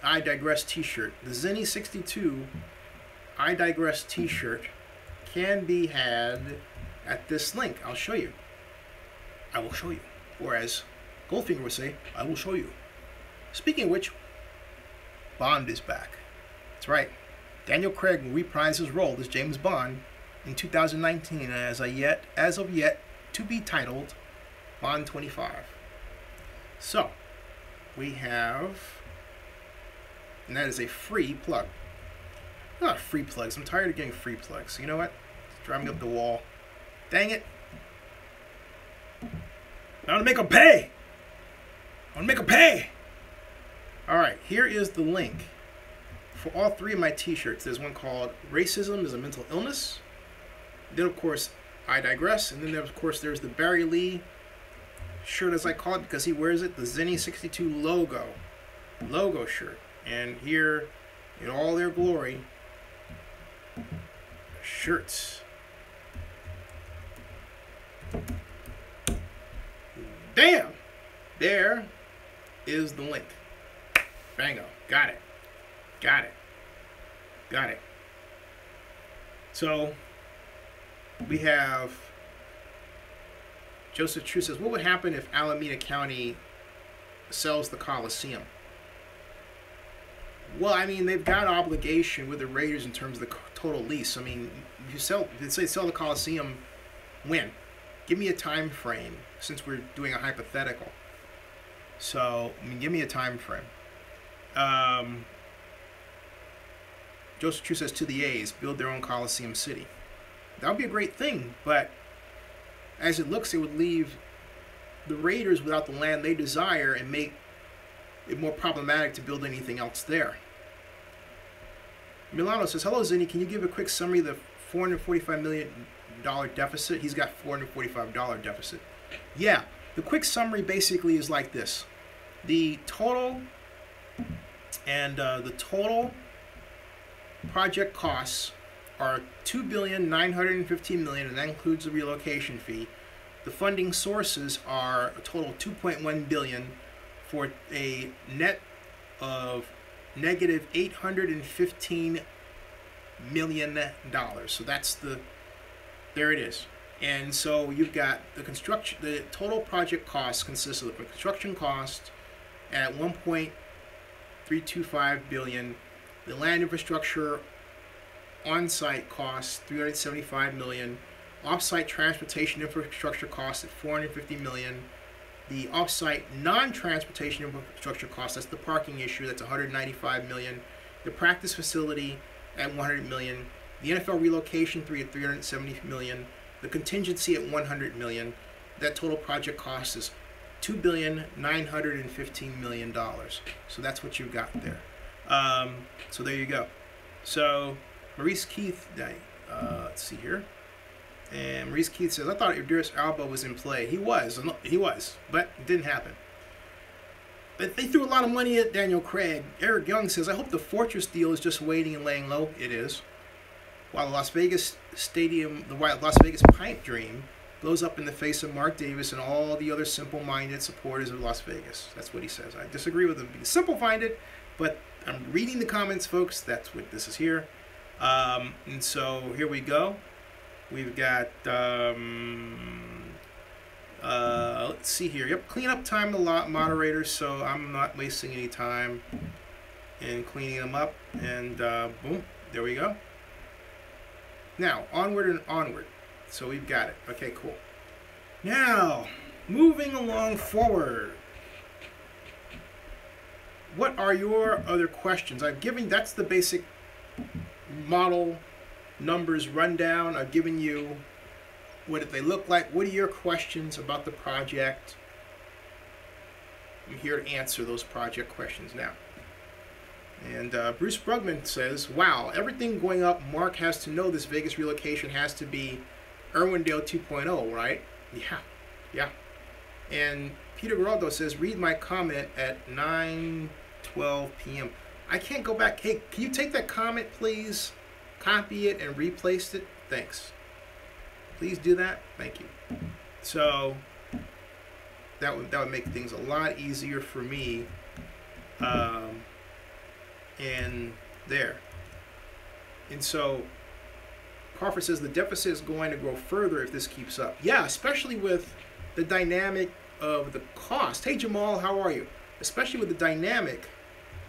I Digress t-shirt. The Zenny 62 I Digress t-shirt can be had at this link. I'll show you. I will show you. Or as Goldfinger would say, I will show you. Speaking of which, Bond is back. That's right. Daniel Craig will reprise his role as James Bond in 2019 as of yet to be titled Bond 25. So, we have, and that is a free plug. Not free plugs. I'm tired of getting free plugs. You know what? It's driving up the wall. Dang it. I want to make them pay. I want to make them pay. Alright, here is the link for all three of my t-shirts. There's one called Racism is a Mental Illness. Then, of course, I Digress. And then, of course, there's the Barry Lee shirt, as I call it, because he wears it, the Zenny 62 logo shirt. And here, in all their glory, shirts. Damn! There is the link. Bango. Got it. Got it. Got it. So, we have Joseph True says, what would happen if Alameda County sells the Coliseum? Well, I mean, they've got an obligation with the Raiders in terms of the total lease. I mean, if they sell the Coliseum, when? Give me a time frame, since we're doing a hypothetical. So, I mean, give me a time frame. Joseph True says, to the A's, build their own Coliseum city. That would be a great thing, but as it looks, it would leave the Raiders without the land they desire and make it more problematic to build anything else there. Milano says, hello, Zinni. Can you give a quick summary of the $445 million deficit? He's got $445 deficit. Yeah, the quick summary basically is like this. The total project costs are $2,915,000,000, and that includes the relocation fee. The funding sources are a total of $2.1 billion for a net of negative $815 million. So that's there it is. And so you've got the construction, the total project cost consists of the construction cost at 1.325 billion, the land infrastructure on-site costs 375 million, off-site transportation infrastructure costs at 450 million, the off-site non-transportation infrastructure cost, that's the parking issue, that's 195 million, the practice facility at 100 million, the NFL relocation at 370 million, the contingency at 100 million. That total project cost is $2,915 million. So that's what you've got there. So there you go. So Maurice Keith, let's see here. And Maurice Keith says, I thought Idris Elba was in play. He was, but it didn't happen. But they threw a lot of money at Daniel Craig. Eric Young says, I hope the Fortress deal is just waiting and laying low. It is. While the Las Vegas pipe dream blows up in the face of Mark Davis and all the other simple-minded supporters of Las Vegas. That's what he says. I disagree with him being simple-minded, but I'm reading the comments, folks. That's what this is here. And so here we go. We've got, let's see here. Yep, cleanup time the lot moderators, so I'm not wasting any time in cleaning them up. And boom, there we go. Now, onward and onward. So we've got it. Okay, cool. Now, moving along forward. What are your other questions? I've given, that's the basic model numbers rundown. I've given you what did they look like. What are your questions about the project? I'm here to answer those project questions now. And Bruce Brugman says, wow, everything going up, Mark has to know this Vegas relocation has to be Irwindale 2.0, right? Yeah. And Peter Geraldo says, read my comment at 9:12 p.m. I can't go back. Hey, can you take that comment, please? Copy it and replace it? Thanks. Please do that. Thank you. So that would make things a lot easier for me. And there. And so Crawford says the deficit is going to grow further if this keeps up. Yeah, especially with the dynamic of the cost. Hey Jamal, how are you? Especially with the dynamic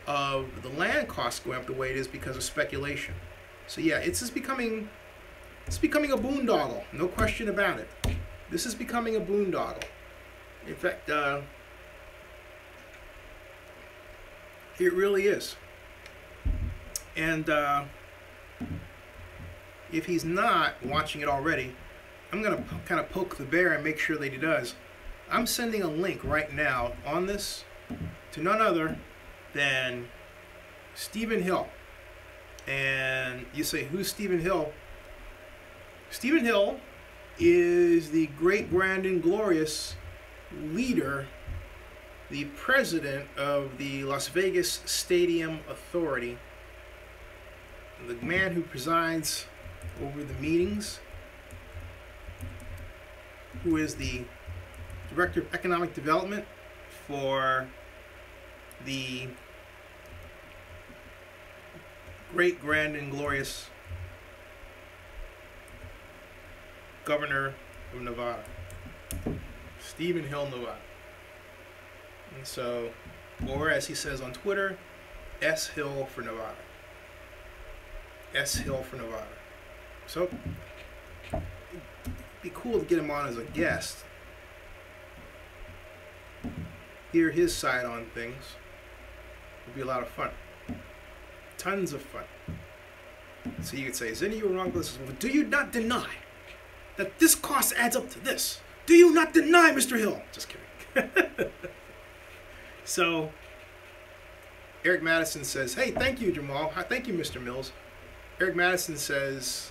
of the land cost going up the way it is because of speculation. So yeah, it's becoming a boondoggle, no question about it. This is becoming a boondoggle. In fact, it really is. And if he's not watching it already, I'm going to kind of poke the bear and make sure that he does. I'm sending a link right now on this to none other than Stephen Hill. And you say, who's Stephen Hill? Stephen Hill is the great, grand, and glorious leader, the president of the Las Vegas Stadium Authority, the man who presides over the meetings, who is the director of economic development for the great, grand, and glorious governor of Nevada, Stephen Hill, Nevada. And so, or as he says on Twitter, S. Hill for Nevada. S. Hill for Nevada. So, it'd be cool to get him on as a guest. Hear his side on things. It'd be a lot of fun. Tons of fun. So you could say, is any of you wrong with this? Well, do you not deny that this cost adds up to this? Do you not deny, Mr. Hill? Just kidding. So, Eric Madison says, hey, thank you, Jamal. Thank you, Mr. Mills. Eric Madison says,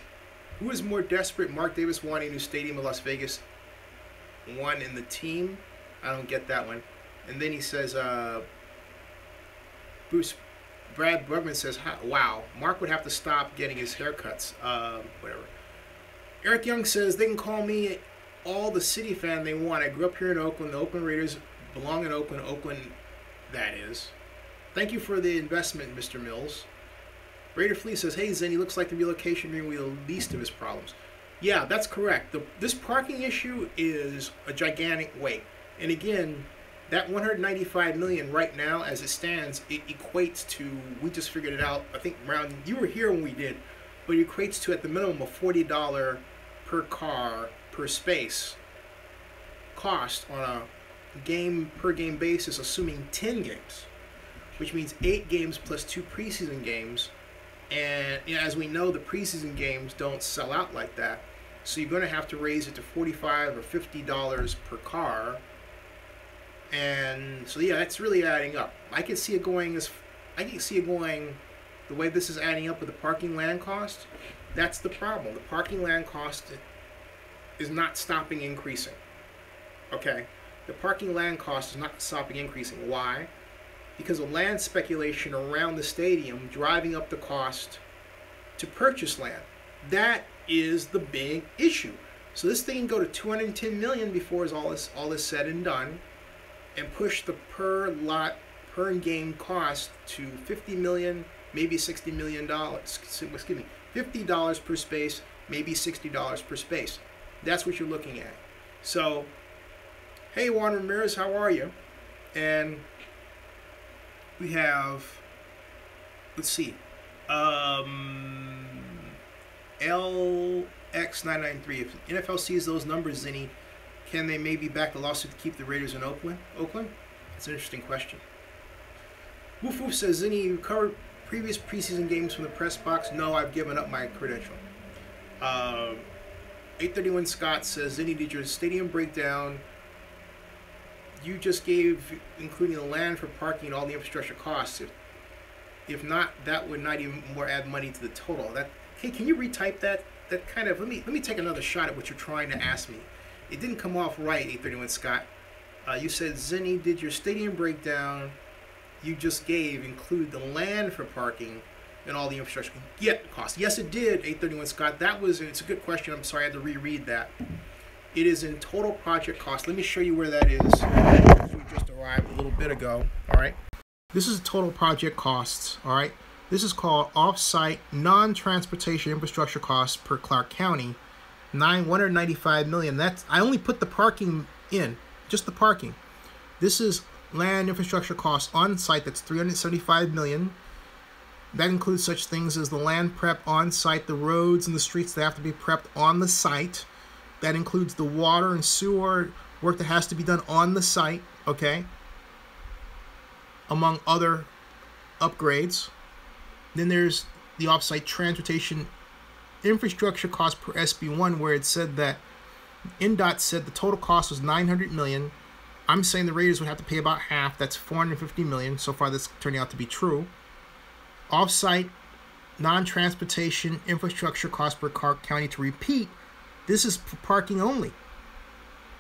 who is more desperate, Mark Davis wanting a new stadium in Las Vegas, one in the team? I don't get that one. And then he says, Brad Brugman says, wow, Mark would have to stop getting his haircuts. Whatever. Eric Young says, they can call me all the city fan they want. I grew up here in Oakland. The Oakland Raiders belong in Oakland. Oakland, that is. Thank you for the investment, Mr. Mills. Raider Flea says, hey, Zen, he looks like the relocation ring will be the least of his problems. Yeah, that's correct. This parking issue is a gigantic weight. And again, that 195 million right now, as it stands, it equates to, we just figured it out, I think around, you were here when we did, but it equates to at the minimum a $40 per car per space cost on a game per game basis, assuming 10 games, which means 8 games plus 2 preseason games. And you know, as we know, the preseason games don't sell out like that, so you're going to have to raise it to $45 or $50 per car. And so yeah, that's really adding up. I can see it going the way this is adding up with the parking land cost. That's the problem. The parking land cost is not stopping increasing. Okay, the parking land cost is not stopping increasing. Why? Because of land speculation around the stadium driving up the cost to purchase land. That is the big issue. So this thing can go to 210 million before all is said and done, and push the per lot per game cost to 50 million, maybe $60 million. Excuse me, $50 per space, maybe $60 per space. That's what you're looking at. So, hey Juan Ramirez, how are you? And we have, let's see, LX993. If NFL sees those numbers, Zinni, can they maybe back the lawsuit to keep the Raiders in Oakland? That's an interesting question. Woof Woof says, Zinni, you covered previous preseason games from the press box? No, I've given up my credential. 831 Scott says, Zinni, did your stadium breakdown you just gave, including the land for parking and all the infrastructure costs? If not, that would not even more add money to the total. Hey, can you retype that? That kind of, let me take another shot at what you're trying to ask me. It didn't come off right, 831 Scott. You said, Zinni, did your stadium breakdown you just gave include the land for parking and all the infrastructure costs? Yes, it did, 831 Scott. It's a good question. I'm sorry I had to reread that. It is in total project cost. Let me show you where that is. We just arrived a little bit ago. All right. This is total project costs. All right. This is called off-site non-transportation infrastructure costs per Clark County. 195 million. I only put the parking in, just the parking. This is land infrastructure costs on site. That's 375 million. That includes such things as the land prep on site, the roads and the streets that have to be prepped on the site. That includes the water and sewer work that has to be done on the site, okay? Among other upgrades. Then there's the off-site transportation infrastructure cost per SB1, where it said that NDOT said the total cost was 900 million. I'm saying the Raiders would have to pay about half. That's 450 million. So far, that's turning out to be true. Off-site non-transportation infrastructure cost per Clark County, to repeat, this is parking only.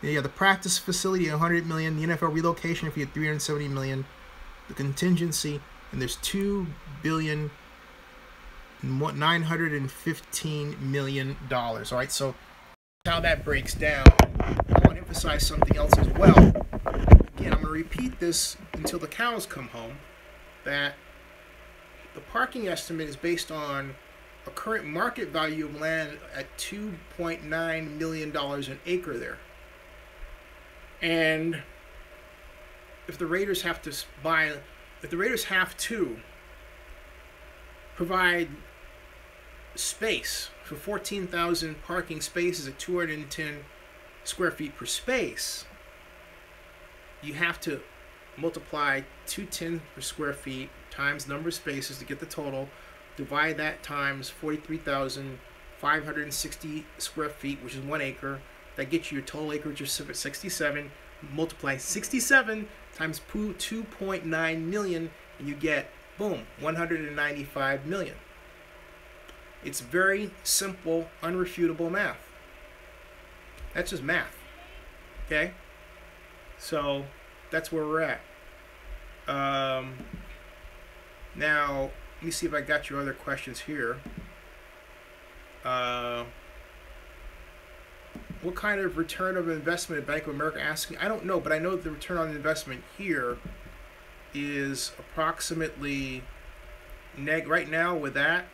You have the practice facility, 100 million. The NFL relocation fee at 370 million. The contingency, and there's $2,915 million. All right, so how that breaks down. I want to emphasize something else as well. Again, I'm going to repeat this until the cows come home, that the parking estimate is based on a current market value of land at $2.9 million an acre there. And if the Raiders have to provide space for 14,000 parking spaces at 210 square feet per space, you have to multiply 210 per square feet times number of spaces to get the total. Divide that times 43,560 square feet, which is 1 acre. That gets you your total acreage of 67. Multiply 67 times 2.9 million, and you get, boom, 195 million. It's very simple, unrefutable math. That's just math. Okay? So that's where we're at. Now, let me see if I got your other questions here. What kind of return of investment at Bank of America asking? I don't know, but I know the return on investment here is approximately right now with that,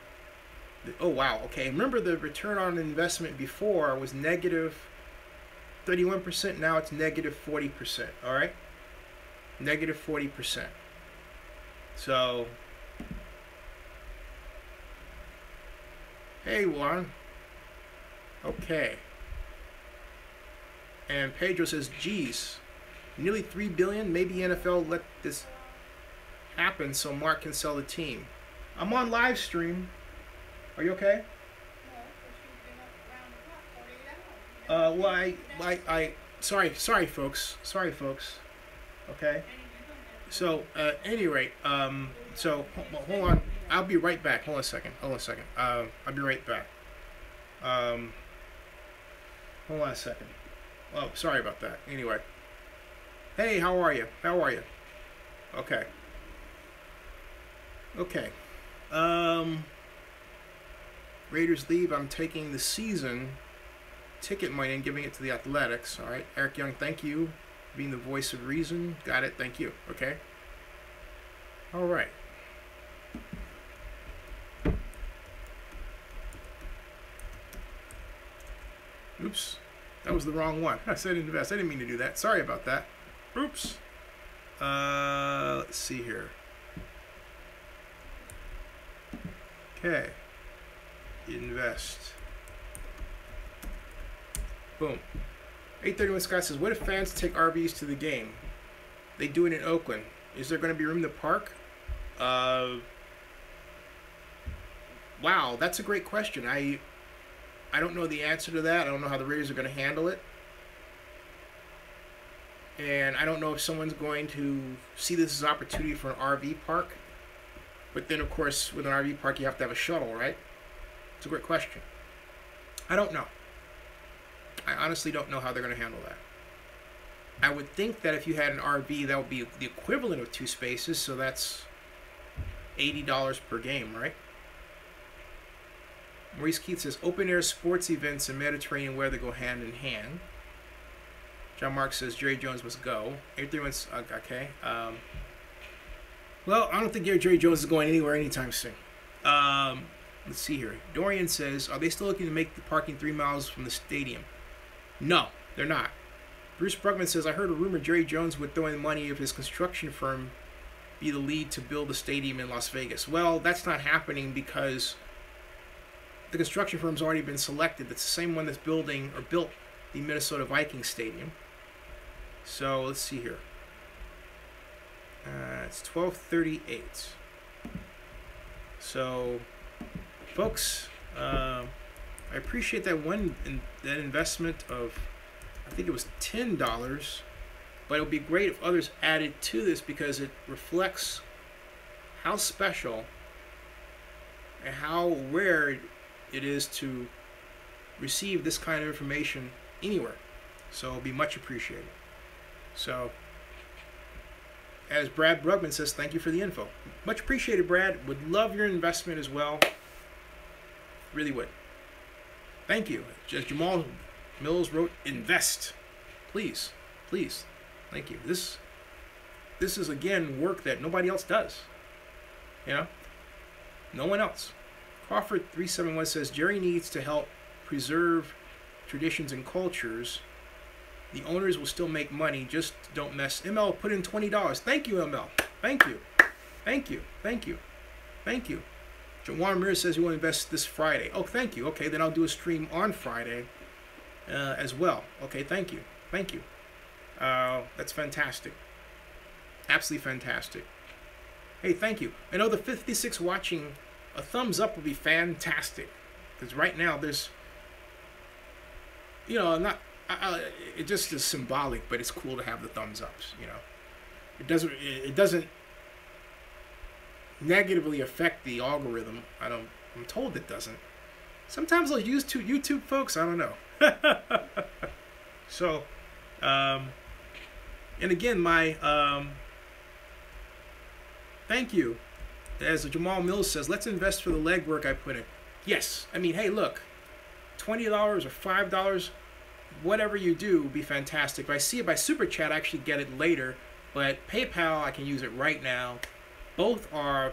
Oh, wow. Okay. Remember the return on investment before was negative 31%. Now it's negative 40%. All right. Negative 40%. So, hey, Juan. Okay. And Pedro says, geez, nearly $3 billion. Maybe NFL let this happen so Mark can sell the team. I'm on live stream. Are you okay? Well, sorry, folks. Sorry, folks. Okay. So, at any rate, so hold on. I'll be right back. Hold on a second. I'll be right back. Hold on a second. Oh, sorry about that. Anyway. Hey, how are you? Okay. Okay. Raiders leave. I'm taking the season ticket money and giving it to the Athletics. All right. Eric Young, thank you. Being the voice of reason. Got it. Thank you. Okay. All right. Oops. That was the wrong one. I said invest. I didn't mean to do that. Sorry about that. Oops. Let's see here. Okay. Invest. Boom. 831 Scott says, what if fans take RVs to the game? They do it in Oakland. Is there going to be room to park? Wow, that's a great question. I don't know the answer to that. I don't know how the Raiders are going to handle it. And I don't know if someone's going to see this as an opportunity for an RV park. But then, of course, with an RV park, you have to have a shuttle, right? It's a great question. I don't know. I honestly don't know how they're going to handle that. I would think that if you had an RV, that would be the equivalent of 2 spaces, so that's $80 per game, right? Maurice Keith says, open-air sports events and Mediterranean weather go hand in hand. John Mark says, Jerry Jones must go. 831, okay. Well, I don't think Jerry Jones is going anywhere anytime soon. Let's see here. Dorian says, are they still looking to make the parking 3 miles from the stadium? No, they're not. Bruce Brugman says, I heard a rumor Jerry Jones would throw in money if his construction firm be the lead to build a stadium in Las Vegas. Well, that's not happening because the construction firm's already been selected. It's the same one that's building or built the Minnesota Vikings stadium. So let's see here. It's 12:38. So, folks, I appreciate that that investment of, I think it was $10, but it would be great if others added to this because it reflects how special and how rare it is to receive this kind of information anywhere. So it'll be much appreciated. So, as Brad Brugman says, thank you for the info. Much appreciated, Brad. Would love your investment as well. Really would. Thank you. As Jamal Mills wrote, invest. Please. Please. Thank you. This is, again, work that nobody else does. You know? No one else. Crawford371 says, Jerry needs to help preserve traditions and cultures. The owners will still make money, just don't mess. ML put in $20. Thank you, ML. Thank you. Thank you. Thank you. Thank you. Jawan Ramirez says he will invest this Friday. Oh, thank you. Okay, then I'll do a stream on Friday as well. Okay, thank you. Thank you. That's fantastic. Absolutely fantastic. Hey, thank you. I know the 56 watching, a thumbs up would be fantastic. Because right now there's, you know, it just is symbolic, but it's cool to have the thumbs ups, you know. It doesn't negatively affect the algorithm. I'm told it doesn't. Sometimes those YouTube folks, I don't know. So, and again, my thank you. As Jamal Mills says, let's invest for the legwork I put in. Yes, I mean, hey, look, $20 or $5, whatever you do would be fantastic. If I see it by Super Chat, I actually get it later. But PayPal, I can use it right now. Both are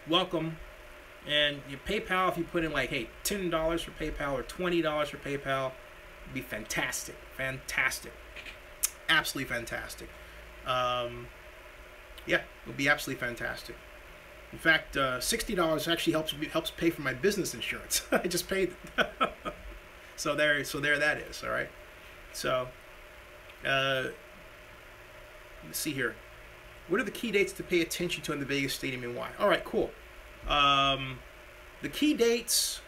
welcome And your PayPal, if you put in like, hey, $10 for PayPal or $20 for PayPal, would be fantastic. Fantastic. Absolutely fantastic. Yeah, it would be absolutely fantastic. In fact, $60 actually helps pay for my business insurance. I just paid it. So there that is. All right. So let's see here. What are the key dates to pay attention to in the Vegas Stadium and why? All right, cool. The key dates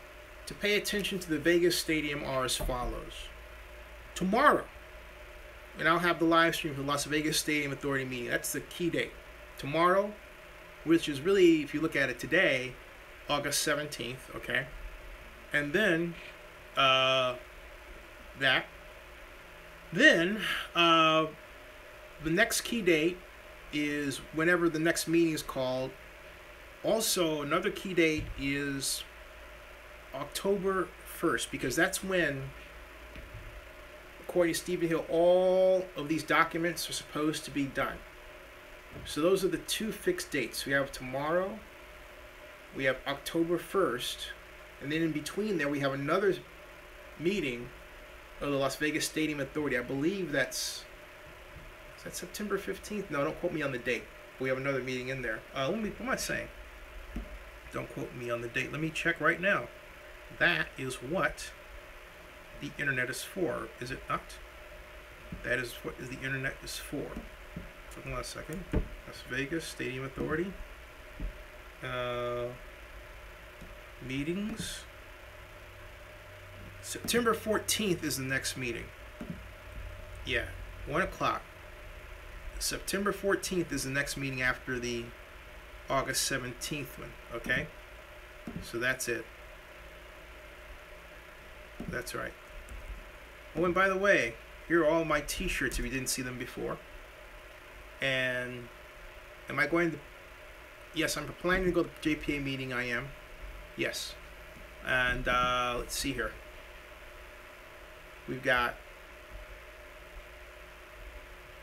to pay attention to the Vegas Stadium are as follows. Tomorrow, and I'll have the live stream for the Las Vegas Stadium Authority meeting. That's the key date. Tomorrow, which is really, if you look at it today, August 17th, okay? And then, the next key date is whenever the next meeting is called. Also, another key date is October 1st, because that's when, according to Stephen Hill, all of these documents are supposed to be done. So those are the two fixed dates. We have tomorrow, we have October 1st, and then in between there we have another meeting of the Las Vegas Stadium Authority. I believe is that September 15th? No, don't quote me on the date. We have another meeting in there. What am I saying? Don't quote me on the date. Let me check right now. That is what the internet is for, is it not? That is what the internet is for. Hold on a second. Las Vegas Stadium Authority. Meetings. September 14th is the next meeting. Yeah, 1 o'clock. September 14th is the next meeting after the August 17th one, okay? So that's it. That's right. Oh, and by the way, here are all my t-shirts if you didn't see them before. And am I going to... Yes, I'm planning to go to the JPA meeting. I am. Yes. And let's see here. We've got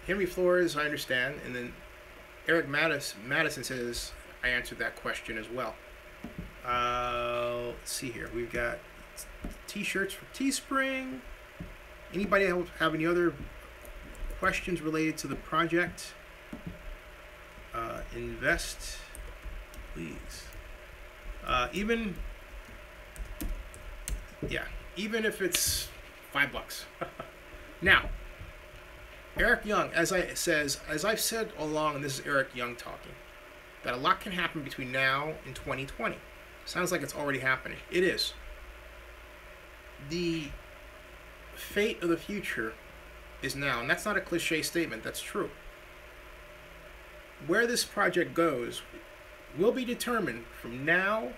Henry Flores, I understand, and then Eric Madison says I answered that question as well. Let's see here. We've got t-shirts for Teespring. Anybody have any other questions related to the project? Invest, please. Even if it's $5. Now, Eric Young, as I've said all along, and this is Eric Young talking, that a lot can happen between now and 2020. Sounds like it's already happening. It is. The fate of the future is now, and that's not a cliche statement, that's true. Where this project goes will be determined from now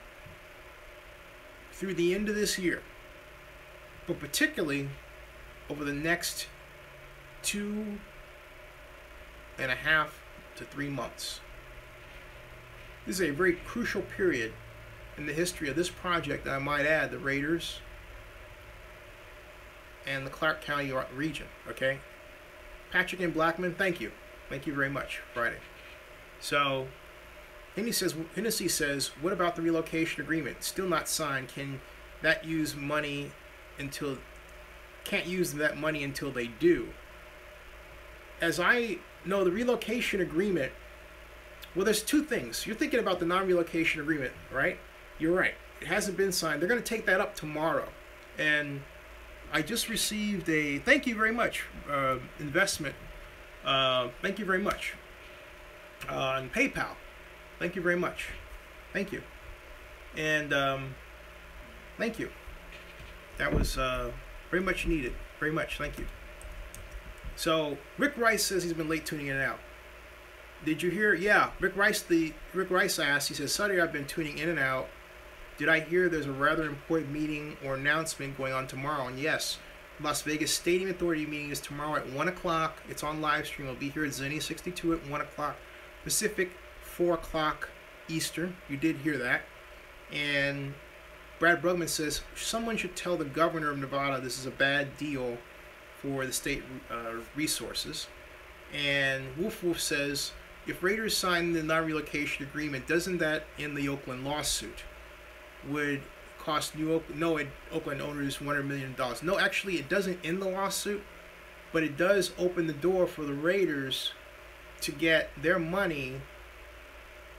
through the end of this year, but particularly over the next 2.5 to 3 months. This is a very crucial period in the history of this project, and I might add the Raiders and the Clark County region, okay? Patrick and Blackman, thank you. Thank you very much, Friday. So, Hennessy says, what about the relocation agreement? Still not signed. Can that use money until... Can't use that money until they do. As I know, the relocation agreement... Well, there's two things. You're thinking about the non-relocation agreement, right? You're right. It hasn't been signed. They're going to take that up tomorrow. And I just received a... Thank you very much. Investment. Thank you very much. On PayPal. Thank you very much. Thank you. And thank you. That was very much needed. Very much. Thank you. So Rick Rice says he's been late tuning in and out. Did you hear? Yeah, Rick Rice asked. He says, "Sorry, I've been tuning in and out. Did I hear there's a rather important meeting or announcement going on tomorrow?" And yes, Las Vegas Stadium Authority meeting is tomorrow at 1 o'clock. It's on live stream. I'll be here at Zenny 62 at 1 o'clock Pacific, 4 o'clock Eastern. You did hear that. And Brad Brugman says, someone should tell the governor of Nevada this is a bad deal for the state resources. And Wolf says, if Raiders sign the non-relocation agreement, doesn't that end the Oakland lawsuit? would cost Oakland owners $100 million. No, actually, it doesn't end the lawsuit, but it does open the door for the Raiders to get their money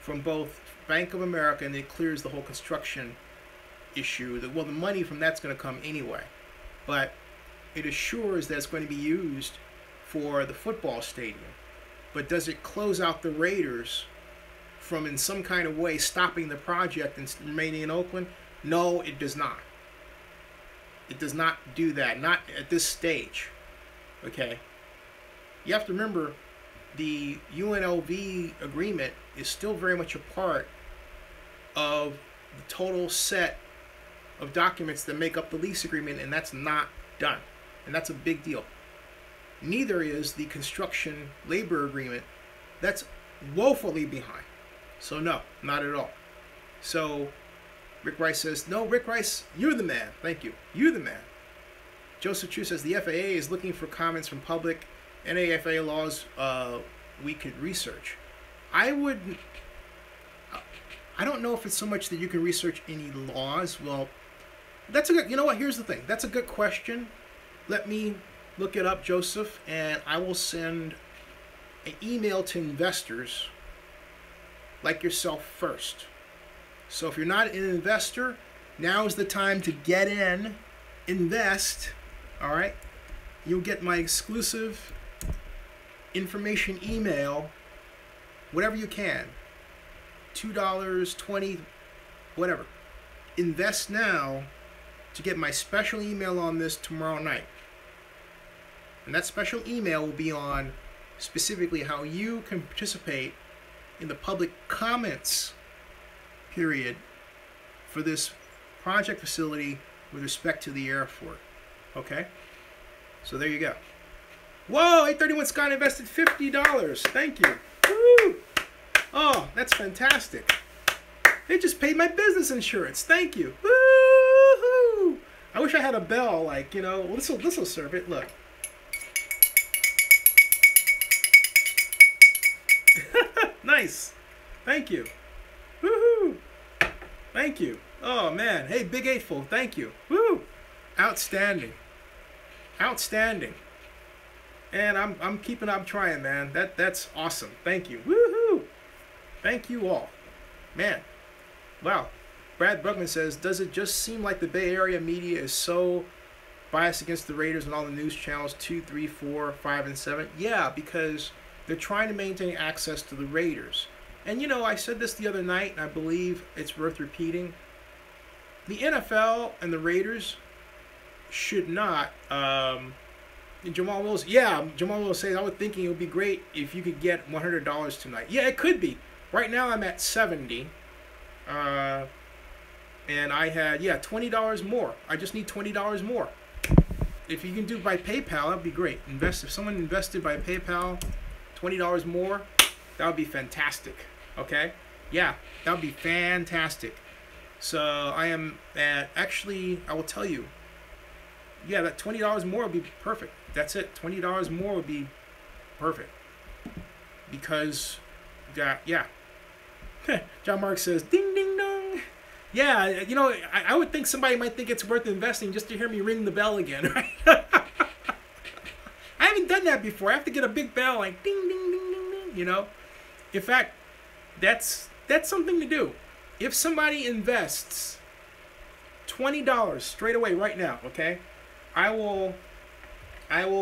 from both Bank of America, and it clears the whole construction issue. The money from that's going to come anyway, but it assures that it's going to be used for the football stadium. But does it close out the Raiders from, in some kind of way, stopping the project and remaining in Oakland? No, it does not. It does not do that. Not at this stage. Okay? You have to remember, the UNLV agreement is still very much a part of the total set of documents that make up the lease agreement, and that's not done. And that's a big deal. Neither is the construction labor agreement. That's woefully behind. So no, not at all. So Rick Rice says, no, Rick Rice, you're the man. Thank you. You're the man. Joseph Chu says, the FAA is looking for comments from public. NAFA laws we could research. I don't know if it's so much that you can research any laws. Well, that's a good, you know what, here's the thing. That's a good question. Let me look it up, Joseph, and I will send an email to investors like yourself first. So if you're not an investor, now is the time to get in, invest, all right? You'll get my exclusive information email, whatever you can, $2, $20, whatever. Invest now to get my special email on this tomorrow night. And that special email will be on specifically how you can participate in the public comments period for this project facility with respect to the airport. Okay? So there you go. Whoa, 831 Scott invested $50. Thank you. Woo! Oh, that's fantastic. They just paid my business insurance. Thank you. Woo-hoo! I wish I had a bell, like, you know, this will serve it. Look. Nice. Thank you. Woohoo! Thank you. Oh man. Hey, Big Eightful. Thank you. Woo! Outstanding. Outstanding. And I'm keeping up trying, man. That's awesome. Thank you. Woohoo! Thank you all. Man. Wow. Brad Brugman says, does it just seem like the Bay Area media is so biased against the Raiders and all the news channels 2, 3, 4, 5, and 7? Yeah, because they're trying to maintain access to the Raiders. And you know, I said this the other night, and I believe it's worth repeating. The NFL and the Raiders should not. Jamal Wills, yeah, Jamal Wills says, I was thinking it would be great if you could get $100 tonight. Yeah, it could be. Right now I'm at 70. And I had, yeah, $20 more. I just need $20 more. If you can do it by PayPal, that'd be great. If someone invested by PayPal, $20 more, that would be fantastic. Okay? Yeah, that would be fantastic. So I am at, actually, I will tell you, yeah, that $20 more would be perfect. That's it. $20 more would be perfect. Because, yeah. John Mark says, ding, ding, dong. Yeah, you know, I would think somebody might think it's worth investing just to hear me ring the bell again, right? I haven't done that before. I have to get a big bell like ding, ding, ding, ding, ding, you know? In fact, that's something to do. If somebody invests $20 straight away right now, okay? I will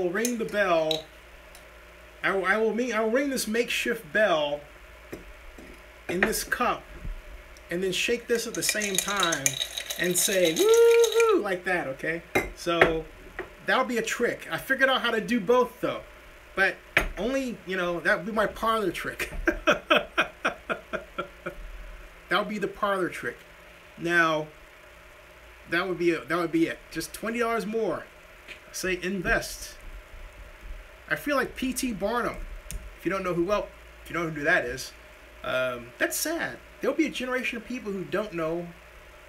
ring the bell. I will ring this makeshift bell in this cup and then shake this at the same time and say woo-hoo like that, okay? So that'll be a trick. I figured out how to do both though, but only, you know, that would be my parlor trick. That would be the parlor trick. Now, that would be it. Just $20 more. Say invest. I feel like P.T. Barnum. If you don't know who that is, that's sad. There'll be a generation of people who don't know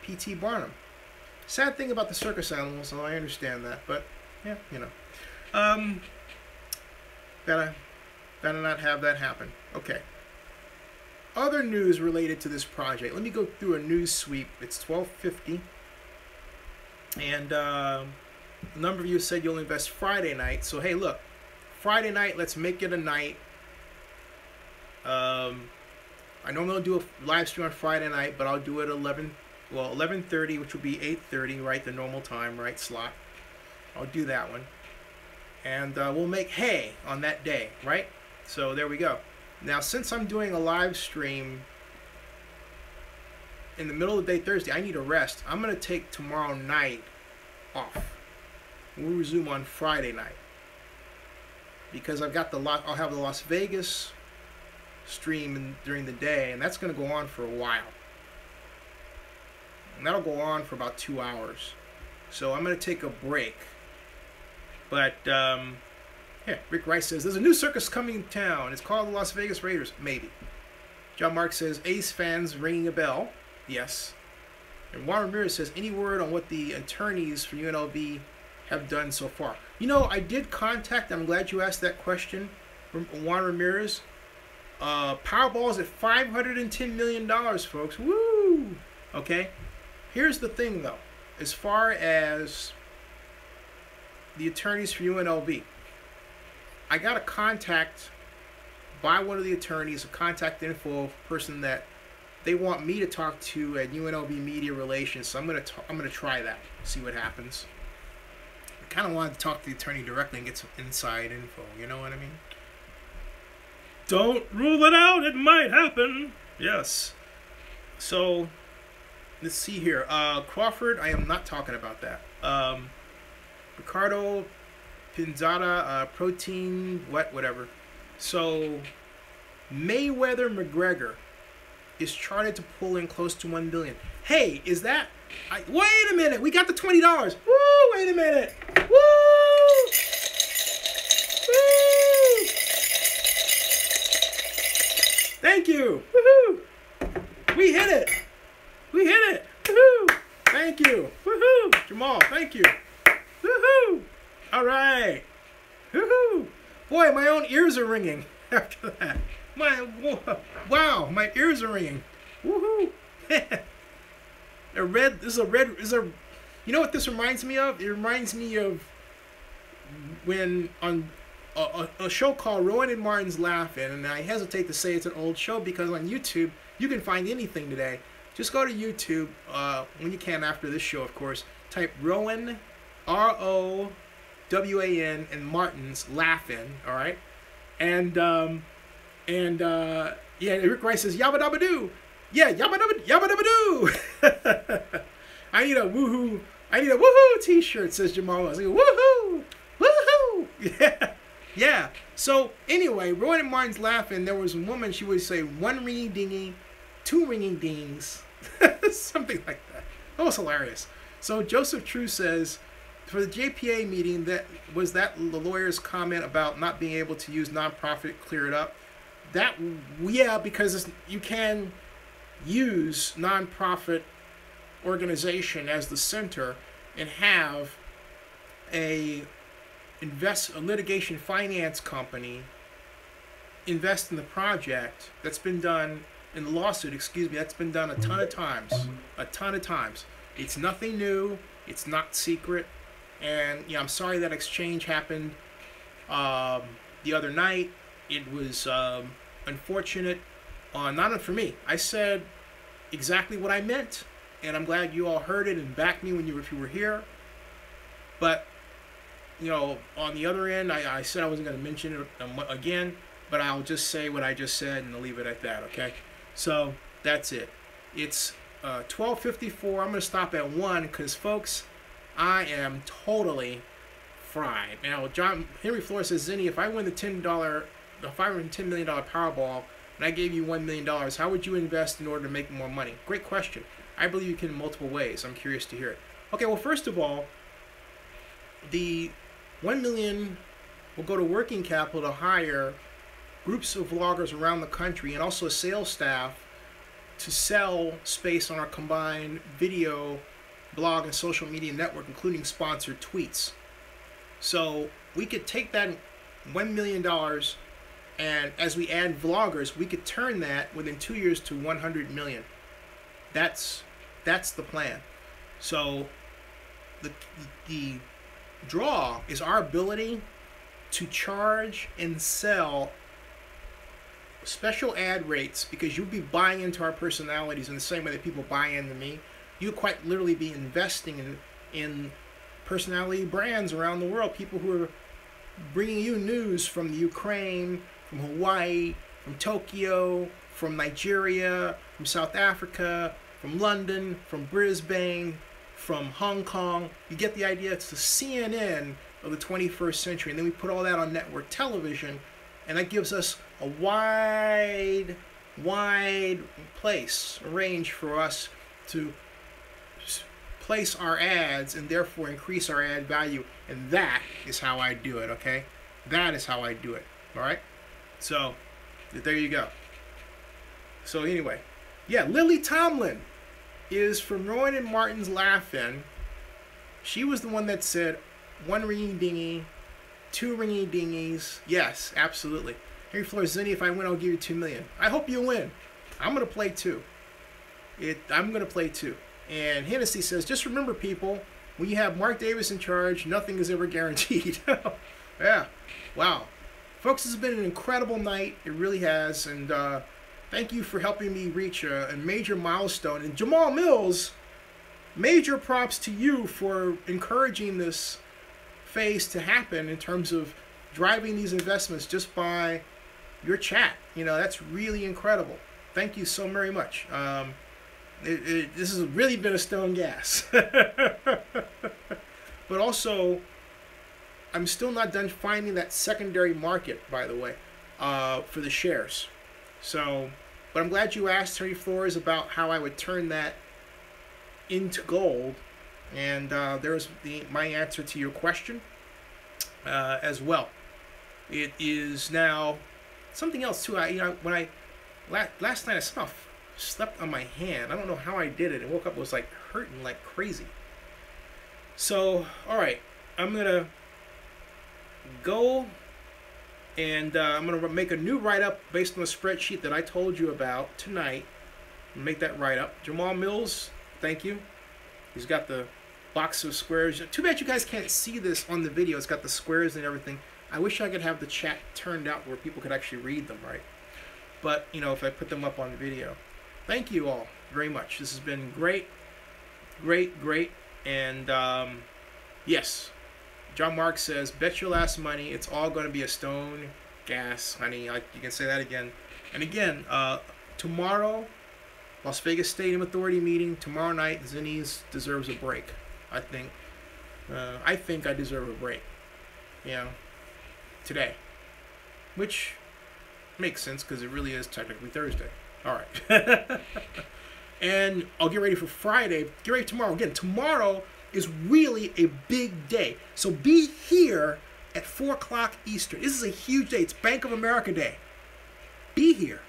P.T. Barnum. Sad thing about the circus animals, though, I understand that, but yeah, you know. Gotta not have that happen. Okay. other news related to this project. Let me go through a news sweep. It's 12:50, and a number of you said you'll invest Friday night. So hey, look, Friday night, let's make it a night. I normally do a live stream on Friday night, but I'll do it 11:30, which will be 8:30, right? The normal time, right? Slot. I'll do that one, and we'll make hay on that day, right? So there we go. Now, since I'm doing a live stream in the middle of the day Thursday, I need a rest. I'm gonna take tomorrow night off. We'll resume on Friday night because I'll have the Las Vegas stream during the day, and that's going to go on for a while, and that'll go on for about 2 hours. So I'm going to take a break. But yeah, Rick Rice says there's a new circus coming to town. It's called the Las Vegas Raiders. Maybe. John Mark says Ace fans ringing a bell. Yes. And Juan Ramirez says any word on what the attorneys for UNLV have done so far? You know, I did contact. I'm glad you asked that question from Juan Ramirez. Powerball is at $510 million, folks. Woo! Okay. Here's the thing, though. As far as the attorneys for UNLV, I got a contact by one of the attorneys, a contact info person that they want me to talk to at UNLV Media Relations. So I'm gonna try that. See what happens. I kind of wanted to talk to the attorney directly and get some inside info. You know what I mean? Don't rule it out. It might happen. Yes. So, let's see here. Crawford, I am not talking about that. Ricardo Pinzada, protein, whatever. So, Mayweather-McGregor is charted to pull in close to $1 billion. Hey, is that... wait a minute. We got the $20. Woo! Wait a minute. Woo! Woo! Thank you. Woohoo! We hit it. We hit it. Woohoo! Thank you. Woohoo! Jamal, thank you. Woohoo! All right. Woohoo! Boy, my own ears are ringing after that. Wow, my ears are ringing. Woohoo! You know what this reminds me of? It reminds me of when on a show called Rowan and Martin's Laughing, and I hesitate to say it's an old show because on YouTube you can find anything today. Just go to YouTube when you can after this show, of course. Type Rowan, R-O-W-A-N, and Martin's Laughing. All right, and yeah, Rick Rice says yabba dabba doo. Yeah, yabba dabba doo. I need a woohoo T-shirt, says Jamal. I was like, woohoo, woohoo. Yeah. Yeah. So anyway, Rowan and Martin's Laughing. There was a woman. She would say one ringing dingy, two ringing dings, something like that. That was hilarious. So Joseph True says, for the JPA meeting, that the lawyer's comment about not being able to use nonprofit clear it up. That, yeah, because you can use nonprofit organization as the center and have a litigation finance company invest in the project. That's been done in the lawsuit, excuse me, that's been done a ton of times. It's nothing new, it's not secret, and yeah, I'm sorry that exchange happened the other night. It was unfortunate, not for me. I said exactly what I meant, and I'm glad you all heard it and backed me if you were here. But you know, on the other end, I said I wasn't going to mention it again, but I'll just say what I just said and I'll leave it at that, okay? So, that's it. It's 12:54. I'm going to stop at 1 because, folks, I am totally fried. Now, Henry Flores says, Zinni, if I win the $10 million Powerball and I gave you $1 million, how would you invest in order to make more money? Great question. I believe you can in multiple ways. I'm curious to hear it. Okay, well, first of all, the $1 million will go to working capital to hire groups of vloggers around the country and also a sales staff to sell space on our combined video, blog, and social media network, including sponsored tweets. So we could take that $1 million And as we add vloggers, we could turn that within 2 years to 100 million. That's the plan. So the draw is our ability to charge and sell special ad rates, because you'll be buying into our personalities in the same way that people buy into me. You quite literally be investing in personality brands around the world, people who are bringing you news from the Ukraine, from Hawaii, from Tokyo, from Nigeria, from South Africa, from London, from Brisbane, from Hong Kong. You get the idea. It's the CNN of the 21st century. And then we put all that on network television, and that gives us a wide place, a range for us to place our ads and therefore increase our ad value. And that is how I do it, okay? That is how I do it, all right? So, there you go. So anyway, yeah, Lily Tomlin is from Rowan and Martin's Laugh-In. She was the one that said, 1 ringy dingy, 2 ringy dingies. Yes, absolutely. Harry Florzini, if I win, I'll give you $2 million. I hope you win. I'm going to play too. I'm going to play too. And Hennessy says, just remember, people, when you have Mark Davis in charge, nothing is ever guaranteed. Yeah. Wow. Folks, this has been an incredible night. It really has. And thank you for helping me reach a major milestone. And Jamal Mills, major props to you for encouraging this phase to happen in terms of driving these investments just by your chat. You know, that's really incredible. Thank you so very much. This has really been a stone gas. But also, I'm still not done finding that secondary market, by the way, for the shares. So, but I'm glad you asked, Terry Flores, about how I would turn that into gold. And there's my answer to your question as well. It is now something else too. Last night I somehow slept on my hand. I don't know how I did it. I woke up, it was like hurting like crazy. So, all right, I'm gonna go and I'm gonna make a new write-up based on the spreadsheet that I told you about tonight. Make that write-up. Jamal Mills, thank you. He's got the box of squares. Too bad you guys can't see this on the video. It's got the squares and everything. I wish I could have the chat turned out where people could actually read them, right? But, you know, if I put them up on video. Thank you all very much. This has been great. Great. And, yes. John Mark says, bet your last money it's all going to be a stone gas, honey. You can say that again. And again, tomorrow, Las Vegas Stadium Authority meeting. Tomorrow night, Zinnies deserves a break. I think I deserve a break. You know, today. Which makes sense because it really is technically Thursday. All right. And I'll get ready for Friday. Get ready tomorrow. Again, tomorrow is really a big day. So be here at 4 o'clock Eastern. This is a huge day. It's Bank of America Day. Be here.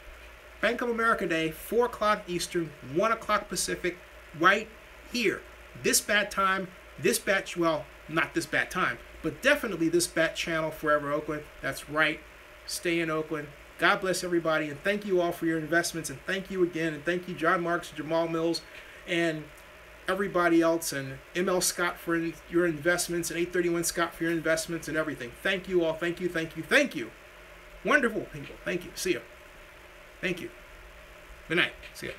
Bank of America Day, 4 o'clock Eastern, 1 o'clock Pacific, right here. This bat time, this bat, well, not this bat time, but definitely this bat channel, Forever Oakland. That's right. Stay in Oakland. God bless everybody, and thank you all for your investments, and thank you again, and thank you John Marks, Jamal Mills, and everybody else, and ML Scott for your investments, and 831 Scott for your investments and everything. Thank you all. Thank you. Wonderful people. Thank you. See you. Thank you. Good night. See ya.